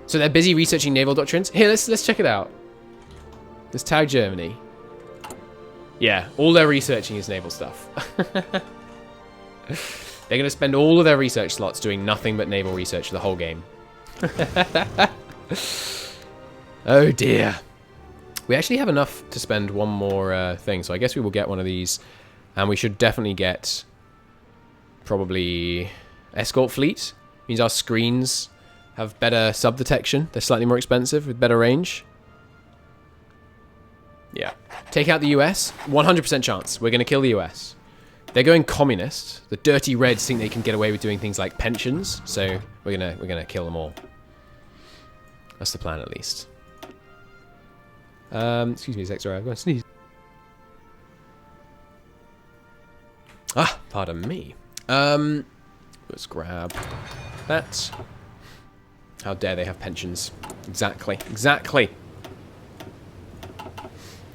So they're busy researching naval doctrines. Here, let's check it out. Let's tag Germany. Yeah, all they're researching is naval stuff. They're going to spend all of their research slots doing nothing but naval research the whole game. Oh dear. We actually have enough to spend one more thing, so I guess we will get one of these. And we should definitely get probably escort fleet. Means our screens have better sub detection. They're slightly more expensive with better range. Yeah. Take out the US. 100% chance. We're going to kill the US. They're going communist. The dirty Reds think they can get away with doing things like pensions. So we're gonna kill them all. That's the plan at least. Excuse me, Zexor. I'm going to sneeze. Ah, pardon me. Let's grab that. How dare they have pensions? Exactly. Exactly.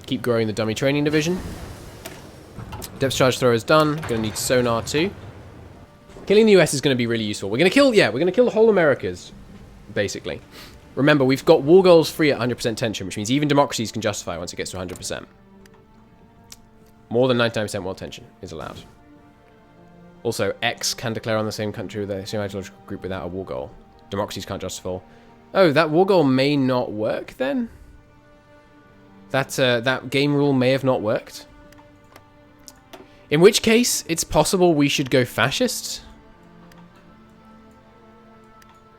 Keep growing the dummy training division. Depth charge thrower is done. Gonna need sonar too. Killing the US is gonna be really useful. We're gonna kill, yeah, we're gonna kill the whole Americas, basically. Remember, we've got war goals free at 100% tension, which means even democracies can justify once it gets to 100%. More than 99% world tension is allowed. Also, X can declare on the same country with the same ideological group without a war goal. Democracies can't justify. Oh, that war goal may not work then? That game rule may have not worked. In which case, it's possible we should go fascist?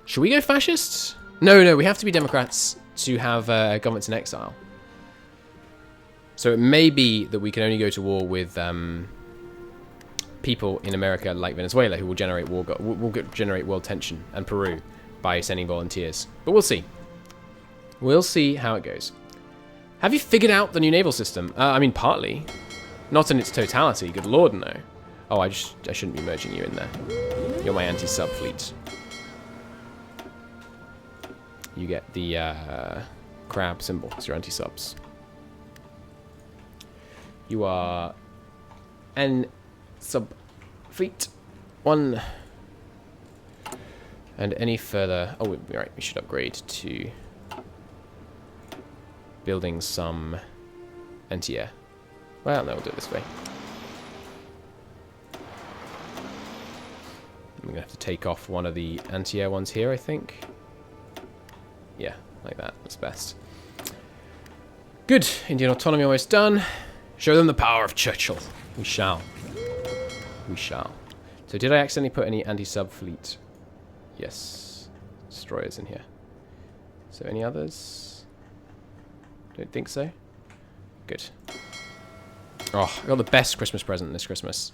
Should we go fascists? No, we have to be Democrats to have governments in exile. So it may be that we can only go to war with people in America like Venezuela who will generate will generate world tension, and Peru by sending volunteers. But we'll see. We'll see how it goes. Have you figured out the new naval system? I mean, partly. Not in its totality, good lord, no. Oh, I shouldn't be merging you in there. You're my anti-sub fleet. You get the crab symbol as your anti-subs. You are an sub fleet 1. And any further... oh, right, we should upgrade to building some anti-air. Well, no, we'll do it this way. I'm going to have to take off one of the anti-air ones here, I think. Yeah, like that. That's best. Good. Indian autonomy almost done. Show them the power of Churchill. We shall. We shall. So did I accidentally put any anti-sub fleet? Yes. Destroyers in here. So any others? Don't think so. Good. Oh, I got the best Christmas present this Christmas.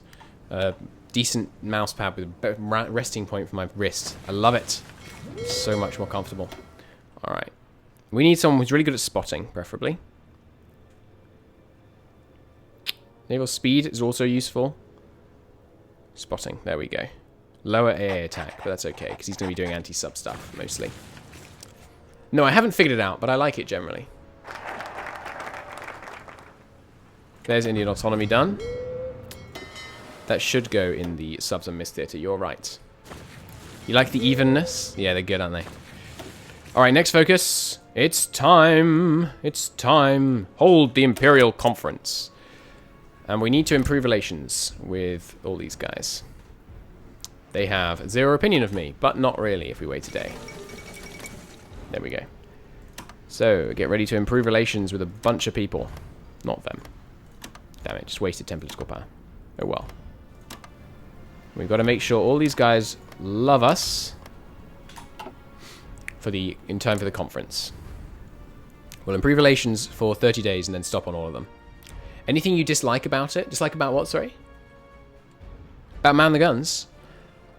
Decent mouse pad with a resting point for my wrist. I love it. It's so much more comfortable. Alright. We need someone who's really good at spotting, preferably. Naval speed is also useful. Spotting. There we go. Lower AA attack, but that's okay, because he's going to be doing anti-sub stuff, mostly. No, I haven't figured it out, but I like it generally. There's Indian autonomy done. That should go in the subs and mist theatre. You're right. You like the evenness? Yeah, they're good, aren't they? Alright, next focus. It's time. It's time. Hold the Imperial Conference. And we need to improve relations with all these guys. They have zero opinion of me, but not really if we wait a day. There we go. So, get ready to improve relations with a bunch of people. Not them. Damn it, just wasted 10 political power. Oh well. We've got to make sure all these guys love us in time for the conference. We'll improve relations for 30 days and then stop on all of them. Anything you dislike about it? Dislike about what, sorry? About Man the Guns?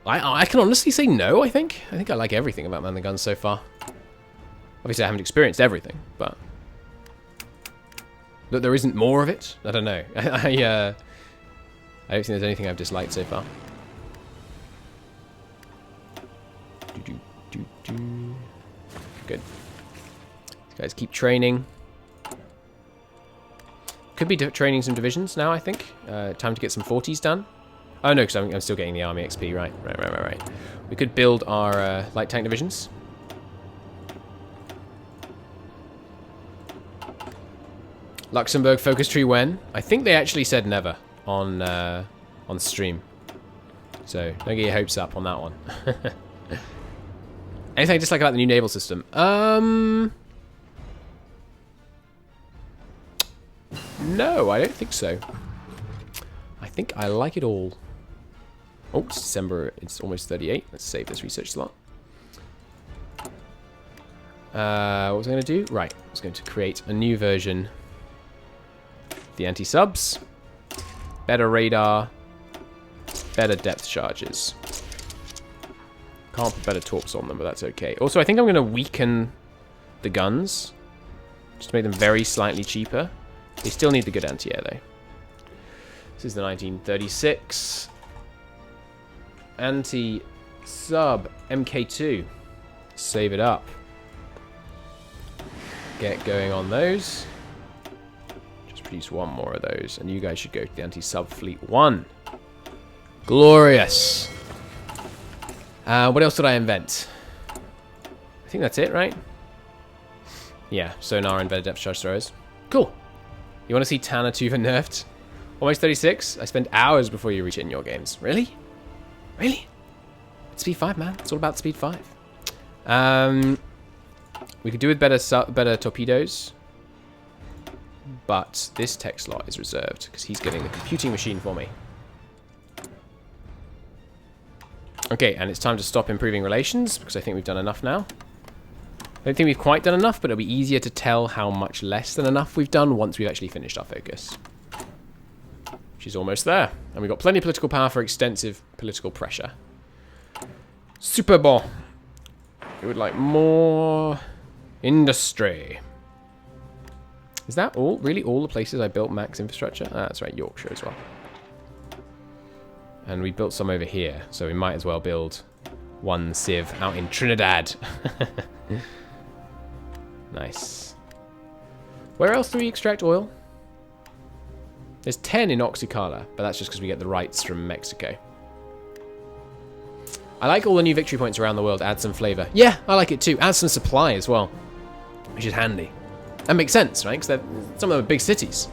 I can honestly say no, I think. I think I like everything about Man the Guns so far. Obviously, I haven't experienced everything, but... that there isn't more of it? I don't know. I don't think there's anything I've disliked so far. Good. These guys keep training. Could be training some divisions now, I think. Time to get some 40s done. Oh no, because I'm still getting the army XP, right. Right. We could build our light tank divisions. Luxembourg focus tree when? I think they actually said never on stream. So don't get your hopes up on that one. Anything I dislike about the new naval system? No, I don't think so. I think I like it all. Oh, it's December. It's almost 38. Let's save this research slot. What was I going to do? Right, I was going to create a new version. The anti-subs. Better radar. Better depth charges. Can't put better torps on them, but that's okay. Also, I think I'm going to weaken the guns. Just to make them very slightly cheaper. They still need the good anti-air, though. This is the 1936 anti-sub MK2. Save it up. Get going on those. Just produce one more of those. And you guys should go to the anti-sub fleet 1. Glorious. What else did I invent? I think that's it, right? Yeah, sonar and better depth charge throwers. Cool. You want to see Tanner Tuva nerfed? Almost 36? I spend hours before you reach it in your games. Really? Really? It's speed 5, man. It's all about speed 5. We could do with better torpedoes. But this tech slot is reserved because he's getting the computing machine for me. Okay, and it's time to stop improving relations because I think we've done enough now. I don't think we've quite done enough, but it'll be easier to tell how much less than enough we've done once we've actually finished our focus. She's almost there. And we've got plenty of political power for extensive political pressure. Super bon. We would like more industry. Is that all? Really all the places I built max infrastructure? Ah, that's right, Yorkshire as well. And we built some over here, so we might as well build one civ out in Trinidad. Nice. Where else do we extract oil? There's 10 in Oxycala, but that's just because we get the rights from Mexico. I like all the new victory points around the world. Add some flavor. Yeah, I like it too. Add some supply as well, which is handy. That makes sense, right? Because some of them are big cities.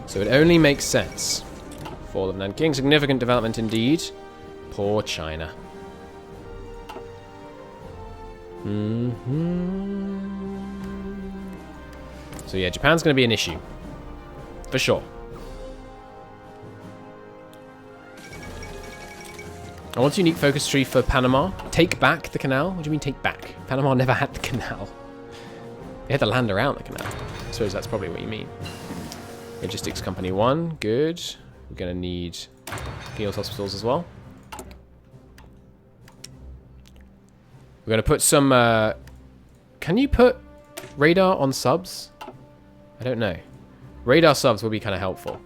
So it only makes sense. Fall of Nanking. Significant development indeed. Poor China. So yeah, Japan's going to be an issue. For sure. I want a unique focus tree for Panama. Take back the canal? What do you mean take back? Panama never had the canal. They had to land around the canal. I suppose that's probably what you mean. Logistics Company 1. Good. We're going to need field hospitals as well. We're going to put some... can you put radar on subs? I don't know. Radar subs will be kind of helpful.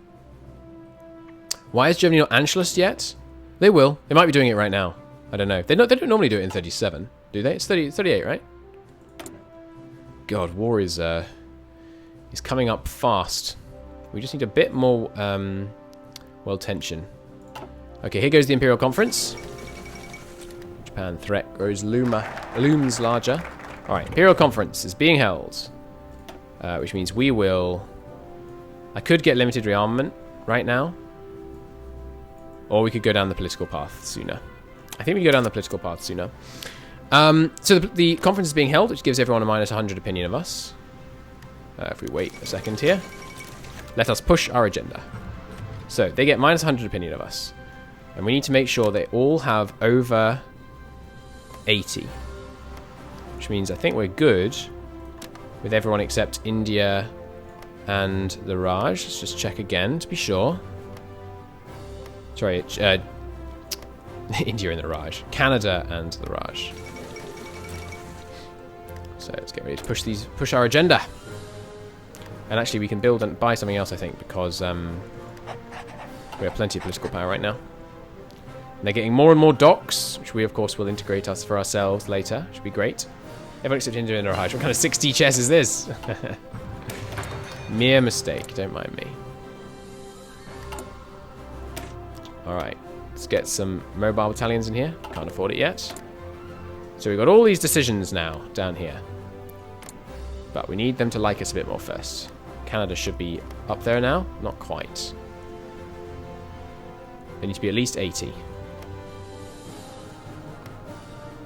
Why is Germany not Anschlussed yet? They will. They might be doing it right now. I don't know. They don't normally do it in 37, do they? It's 38, right? God, war is coming up fast. We just need a bit more, well, tension. Okay, here goes the Imperial Conference. Japan threat grows looms larger. All right, Imperial Conference is being held, which means we will... I could get limited rearmament right now. Or we could go down the political path sooner. I think we go down the political path sooner. So the conference is being held, which gives everyone a minus 100 opinion of us. If we wait a second here. Let us push our agenda. So they get minus 100 opinion of us. And we need to make sure they all have over 80. Which means I think we're good with everyone except India and the Raj. Let's just check again to be sure. Sorry, India and the Raj. Canada and the Raj. So let's get ready to push our agenda. And actually we can build and buy something else, I think, because we have plenty of political power right now. And they're getting more and more docks, which we of course will integrate us for ourselves later, which would be great. Everyone except India and the Raj. What kind of 60 chess is this? Mere mistake, don't mind me. Alright, let's get some mobile battalions in here. Can't afford it yet. So we've got all these decisions now down here. But we need them to like us a bit more first. Canada should be up there now. Not quite. They need to be at least 80.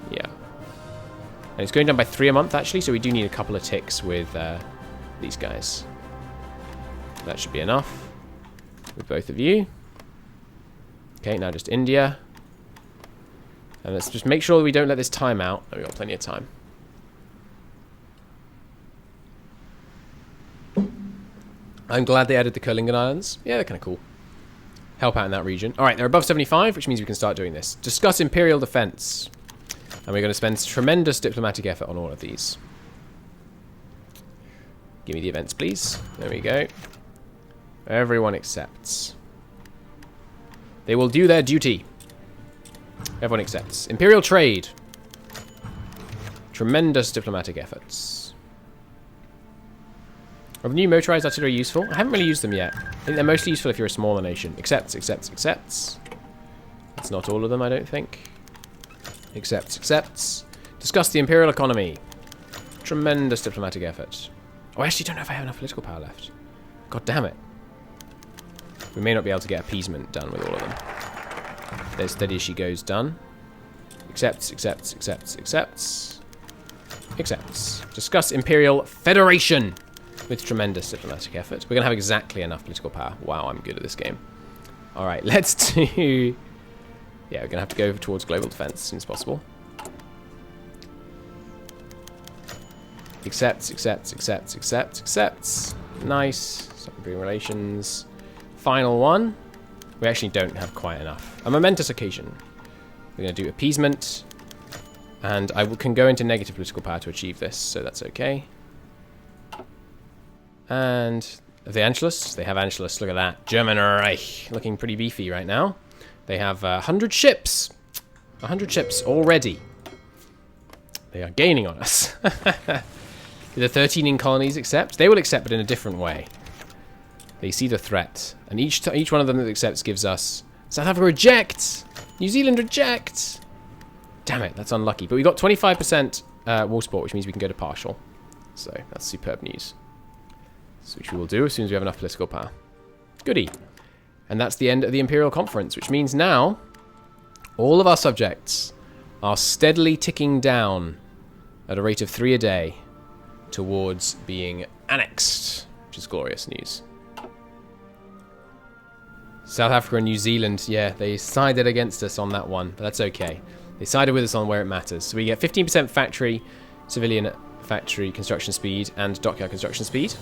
Yeah. And it's going down by 3 a month actually, so we do need a couple of ticks with these guys. That should be enough with both of you. Okay, now just India. And let's just make sure that we don't let this time out. Oh, we've got plenty of time. I'm glad they added the Kurlingen Islands. Yeah, they're kind of cool. Help out in that region. Alright, they're above 75, which means we can start doing this. Discuss Imperial Defense. And we're going to spend tremendous diplomatic effort on all of these. Give me the events, please. There we go. Everyone accepts. They will do their duty. Everyone accepts. Imperial trade. Tremendous diplomatic efforts. Are the new motorized artillery useful? I haven't really used them yet. I think they're mostly useful if you're a smaller nation. Accepts, accepts, accepts. That's not all of them, I don't think. Accepts, accepts. Discuss the imperial economy. Tremendous diplomatic effort. Oh, I actually don't know if I have enough political power left. God damn it. We may not be able to get appeasement done with all of them. There's steady as she goes done. Accepts, accepts, accepts, accepts. Accepts. Discuss Imperial Federation with tremendous diplomatic effort. We're going to have exactly enough political power. Wow, I'm good at this game. Alright, let's do... Yeah, we're going to have to go towards global defense as soon as possible. Accepts, accepts, accepts, accepts, accepts. Nice. Submarine relations. Final one. We actually don't have quite enough. A momentous occasion. We're going to do appeasement. And I can go into negative political power to achieve this, so that's okay. And have they Anschluss? They have Anschluss. Look at that. German Reich. Looking pretty beefy right now. They have 100 ships. 100 ships already. They are gaining on us. Do the 13 in colonies accept? They will accept, but in a different way. They see the threat. And each one of them that accepts gives us... South Africa reject! New Zealand reject! Damn it, that's unlucky. But we got 25% war support, which means we can go to partial. So, that's superb news. which we will do as soon as we have enough political power. Goody. And that's the end of the Imperial Conference, which means now all of our subjects are steadily ticking down at a rate of 3 a day towards being annexed, which is glorious news. South Africa and New Zealand, yeah, they sided against us on that one, but that's okay. They sided with us on where it matters. So we get 15% factory, civilian factory construction speed, and dockyard construction speed.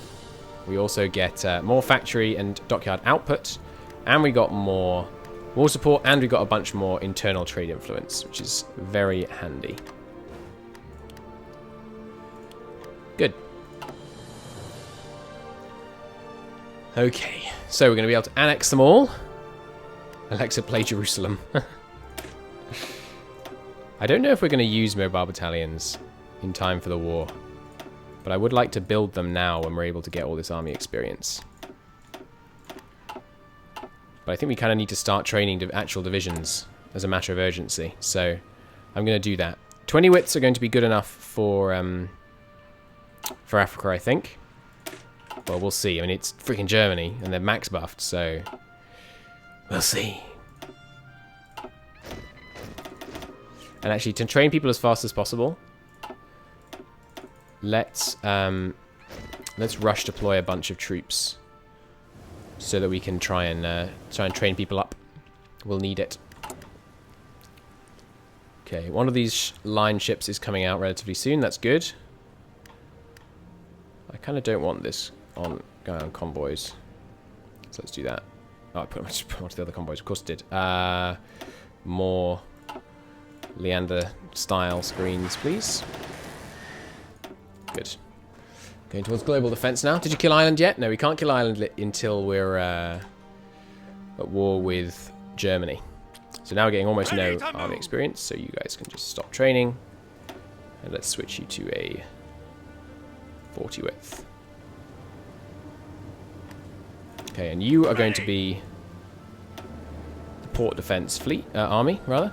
We also get more factory and dockyard output, and we got more war support, and we got a bunch more internal trade influence, which is very handy. Good. Okay, so we're going to be able to annex them all. Alexa, play Jerusalem. I don't know if we're going to use mobile battalions in time for the war, but I would like to build them now when we're able to get all this army experience. But I think we kind of need to start training actual divisions as a matter of urgency, so I'm going to do that. 20 wits are going to be good enough for Africa, I think. Well, we'll see. I mean, it's freaking Germany, and they're max buffed, so we'll see. And actually, to train people as fast as possible, let's rush deploy a bunch of troops so that we can try and train people up. We'll need it. Okay, one of these line ships is coming out relatively soon. That's good. I kind of don't want this going on convoys, so let's do that. Oh, I just put onto the other convoys. Of course, it did. More Leander style screens, please. Good. Going towards global defense now. Did you kill Ireland yet? No, we can't kill Ireland until we're at war with Germany. So now we're getting almost no army experience, so you guys can just stop training. And let's switch you to a 40 width. Okay, and you are going to be the port defense fleet, army, rather.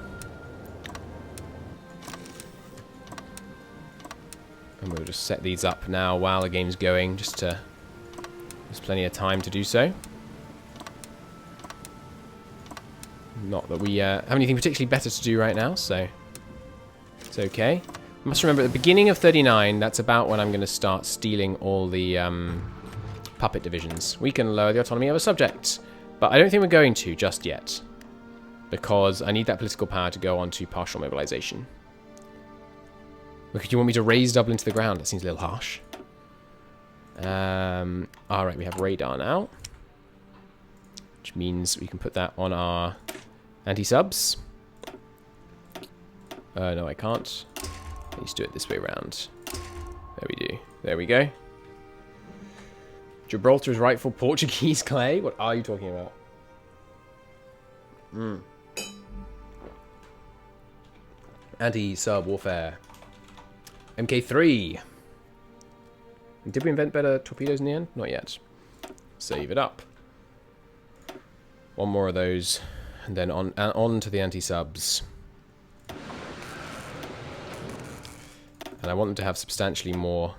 And we'll just set these up now while the game's going, just to... There's plenty of time to do so. Not that we have anything particularly better to do right now, so it's okay. I must remember, at the beginning of 39, that's about when I'm going to start stealing all the puppet divisions. We can lower the autonomy of a subject, but I don't think we're going to just yet, because I need that political power to go on to partial mobilization. Look, you want me to raise double into the ground? That seems a little harsh. Alright, we have radar now, which means we can put that on our anti-subs. No, I can't. I need to do it this way around. There we do. There we go. Gibraltar is rightful Portuguese clay? What are you talking about? Anti-sub warfare. MK3. Did we invent better torpedoes in the end? Not yet. Save it up. One more of those, and then on to the anti-subs. And I want them to have substantially more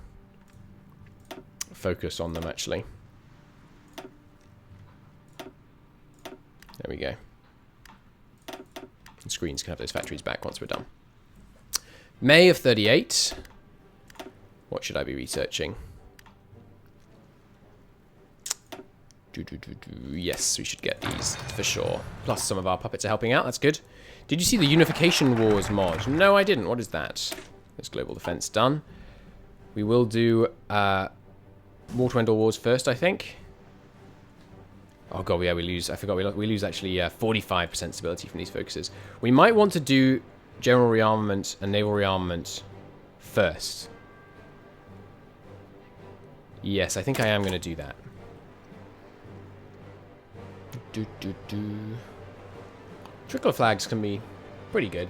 focus on them, actually. There we go. And screens can have those factories back once we're done. May of 38. What should I be researching? Yes, we should get these for sure. Plus some of our puppets are helping out. That's good. Did you see the Unification Wars mod? No, I didn't. What is that? There's global defense done. We will do War to End All Wars first, I think. Oh god, yeah, we lose. I forgot we lose actually 45% stability from these focuses. We might want to do general rearmament and naval rearmament first. Yes, I think I am going to do that. Tricolor flags can be pretty good.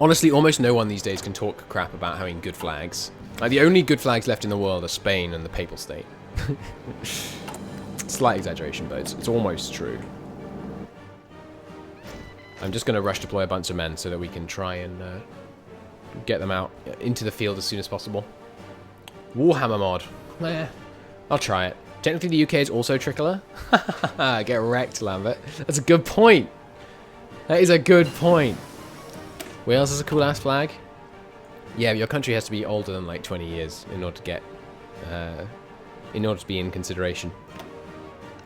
Honestly, almost no one these days can talk crap about having good flags. Like, the only good flags left in the world are Spain and the Papal State. Slight exaggeration, but it's almost true. I'm just going to rush deploy a bunch of men so that we can try and get them out into the field as soon as possible. Warhammer mod. I'll try it. Technically, the UK is also tricolor. Get wrecked, Lambert. That's a good point. That is a good point. Wales is a cool-ass flag. Yeah, but your country has to be older than like 20 years in order to get... in order to be in consideration.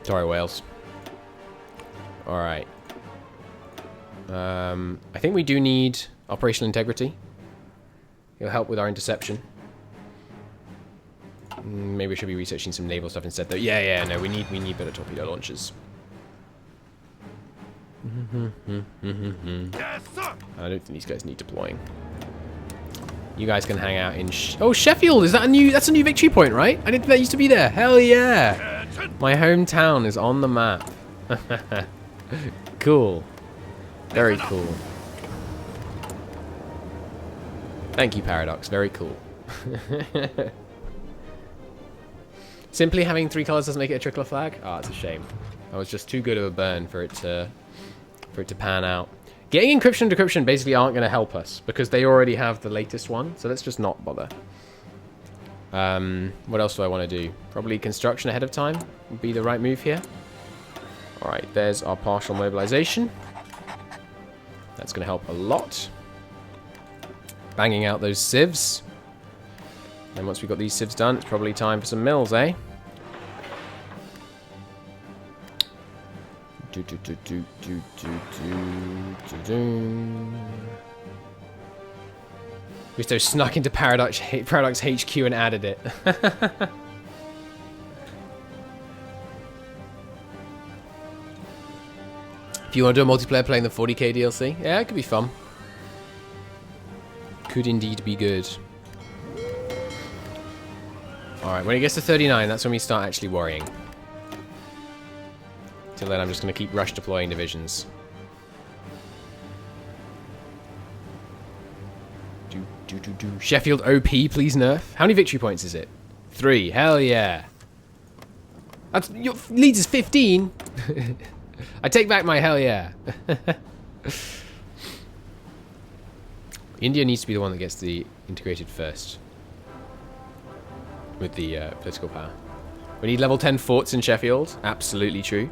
Sorry, Wales. Alright. I think we do need operational integrity. It'll help with our interception. Maybe we should be researching some naval stuff instead, though. Yeah, no, we need better torpedo launchers. Yes, sir. I don't think these guys need deploying. You guys can hang out in... Oh, Sheffield! Is that a new... That's a new victory point, right? I didn't think that used to be there. Hell yeah! My hometown is on the map. Cool. Very cool. Thank you, Paradox. Very cool. Simply having 3 colors doesn't make it a tricolor flag? Oh, it's a shame. That was just too good of a burn for it to pan out. Getting encryption and decryption basically aren't going to help us because they already have the latest one, so let's just not bother. What else do I want to do? Probably construction ahead of time would be the right move here. Alright, there's our partial mobilization. That's going to help a lot. Banging out those civs. And once we've got these civs done, it's probably time for some mills, eh? Risto snuck into Paradox HQ and added it. If you want to do a multiplayer playing the 40k DLC, yeah, it could be fun. Could indeed be good. Alright, when it gets to 39, that's when we start actually worrying. Till then, I'm just going to keep rush deploying divisions. Sheffield OP, please nerf. How many victory points is it? 3. Hell yeah. That's, your Leeds is 15. I take back my hell yeah. India needs to be the one that gets the integrated first. With the political power. We need level 10 forts in Sheffield. Absolutely true.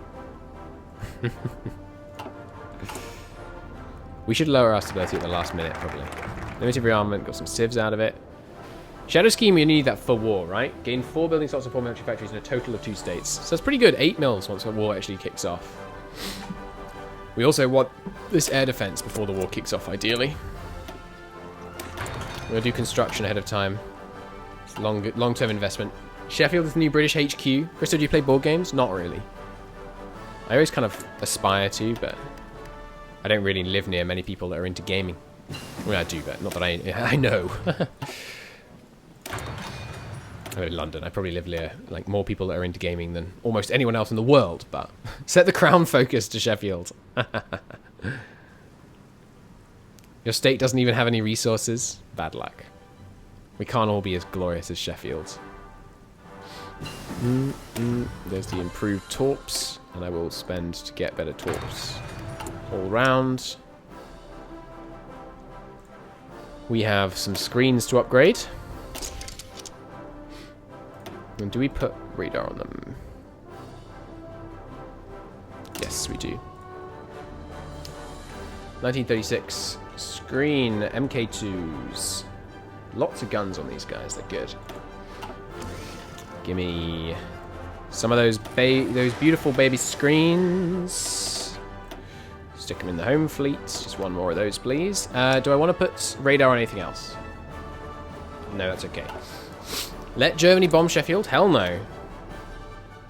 We should lower our stability at the last minute, probably. Limited rearmament, got some civs out of it. Shadow Scheme, you need that for war, right? Gain 4 building slots and 4 military factories in a total of 2 states. So that's pretty good. 8 mils once the war actually kicks off. We also want this air defense before the war kicks off, ideally. We're going to do construction ahead of time. Long-term investment. Sheffield is the new British HQ. Christo, do you play board games? Not really. I always kind of aspire to, but I don't really live near many people that are into gaming. Well, I do, but not that I know. I live in London. I probably live near like more people that are into gaming than almost anyone else in the world, but set the crown focus to Sheffield. Your state doesn't even have any resources. Bad luck. We can't all be as glorious as Sheffield. There's the improved torps, and I will spend to get better torps all round. We have some screens to upgrade. And do we put radar on them? Yes, we do. 1936 screen MK2s. Lots of guns on these guys. They're good. Give me some of those beautiful baby screens. Stick them in the home fleet. Just one more of those, please. Do I want to put radar on anything else? No, that's okay. Let Germany bomb Sheffield? Hell no.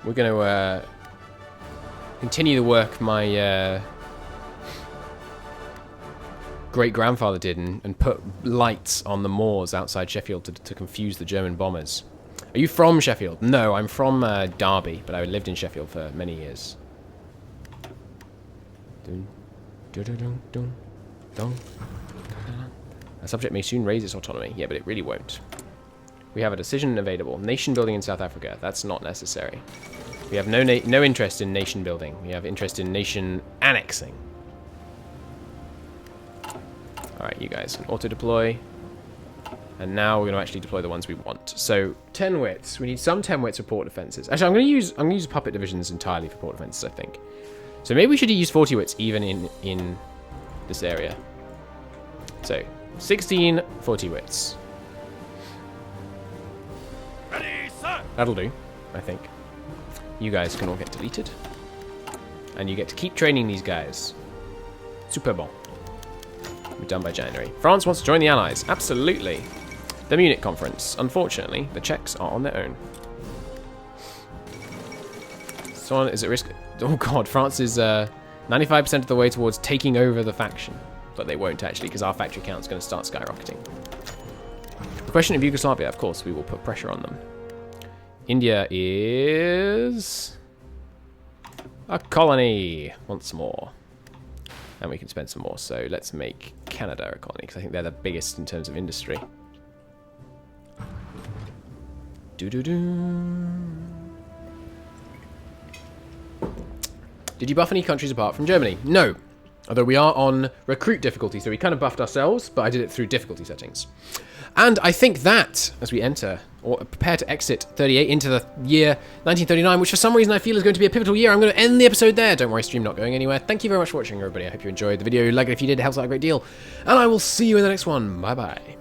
We're going to continue the work my great-grandfather did and put lights on the moors outside Sheffield to confuse the German bombers. Are you from Sheffield? No, I'm from Derby, but I lived in Sheffield for many years. A subject may soon raise its autonomy. Yeah, but it really won't. We have a decision available. Nation building in South Africa. That's not necessary. We have no interest in nation building. We have interest in nation annexing. Alright, you guys can auto-deploy. And now we're going to actually deploy the ones we want. So 10 wits. We need some 10 wits for port defenses. Actually, I'm going to use puppet divisions entirely for port defenses, I think. So maybe we should use 40 wits even in this area. So 16 40 wits. Ready, sir. That'll do, I think. You guys can all get deleted. And you get to keep training these guys. Super bon. We're done by January. France wants to join the Allies. Absolutely. The Munich Conference. Unfortunately, the Czechs are on their own. Someone is at risk. Oh god, France is 95% of the way towards taking over the faction. But they won't actually, because our factory count is going to start skyrocketing. The question of Yugoslavia, of course, we will put pressure on them. India is a colony once more. And we can spend some more, so let's make Canada a colony, because I think they're the biggest in terms of industry. Did you buff any countries apart from Germany? No. Although we are on recruit difficulty, so we kind of buffed ourselves, but I did it through difficulty settings. And I think that, as we enter, or prepare to exit 38 into the year 1939, which for some reason I feel is going to be a pivotal year, I'm going to end the episode there. Don't worry, stream not going anywhere. Thank you very much for watching, everybody. I hope you enjoyed the video. Like it if you did, it helps out a great deal. And I will see you in the next one. Bye-bye.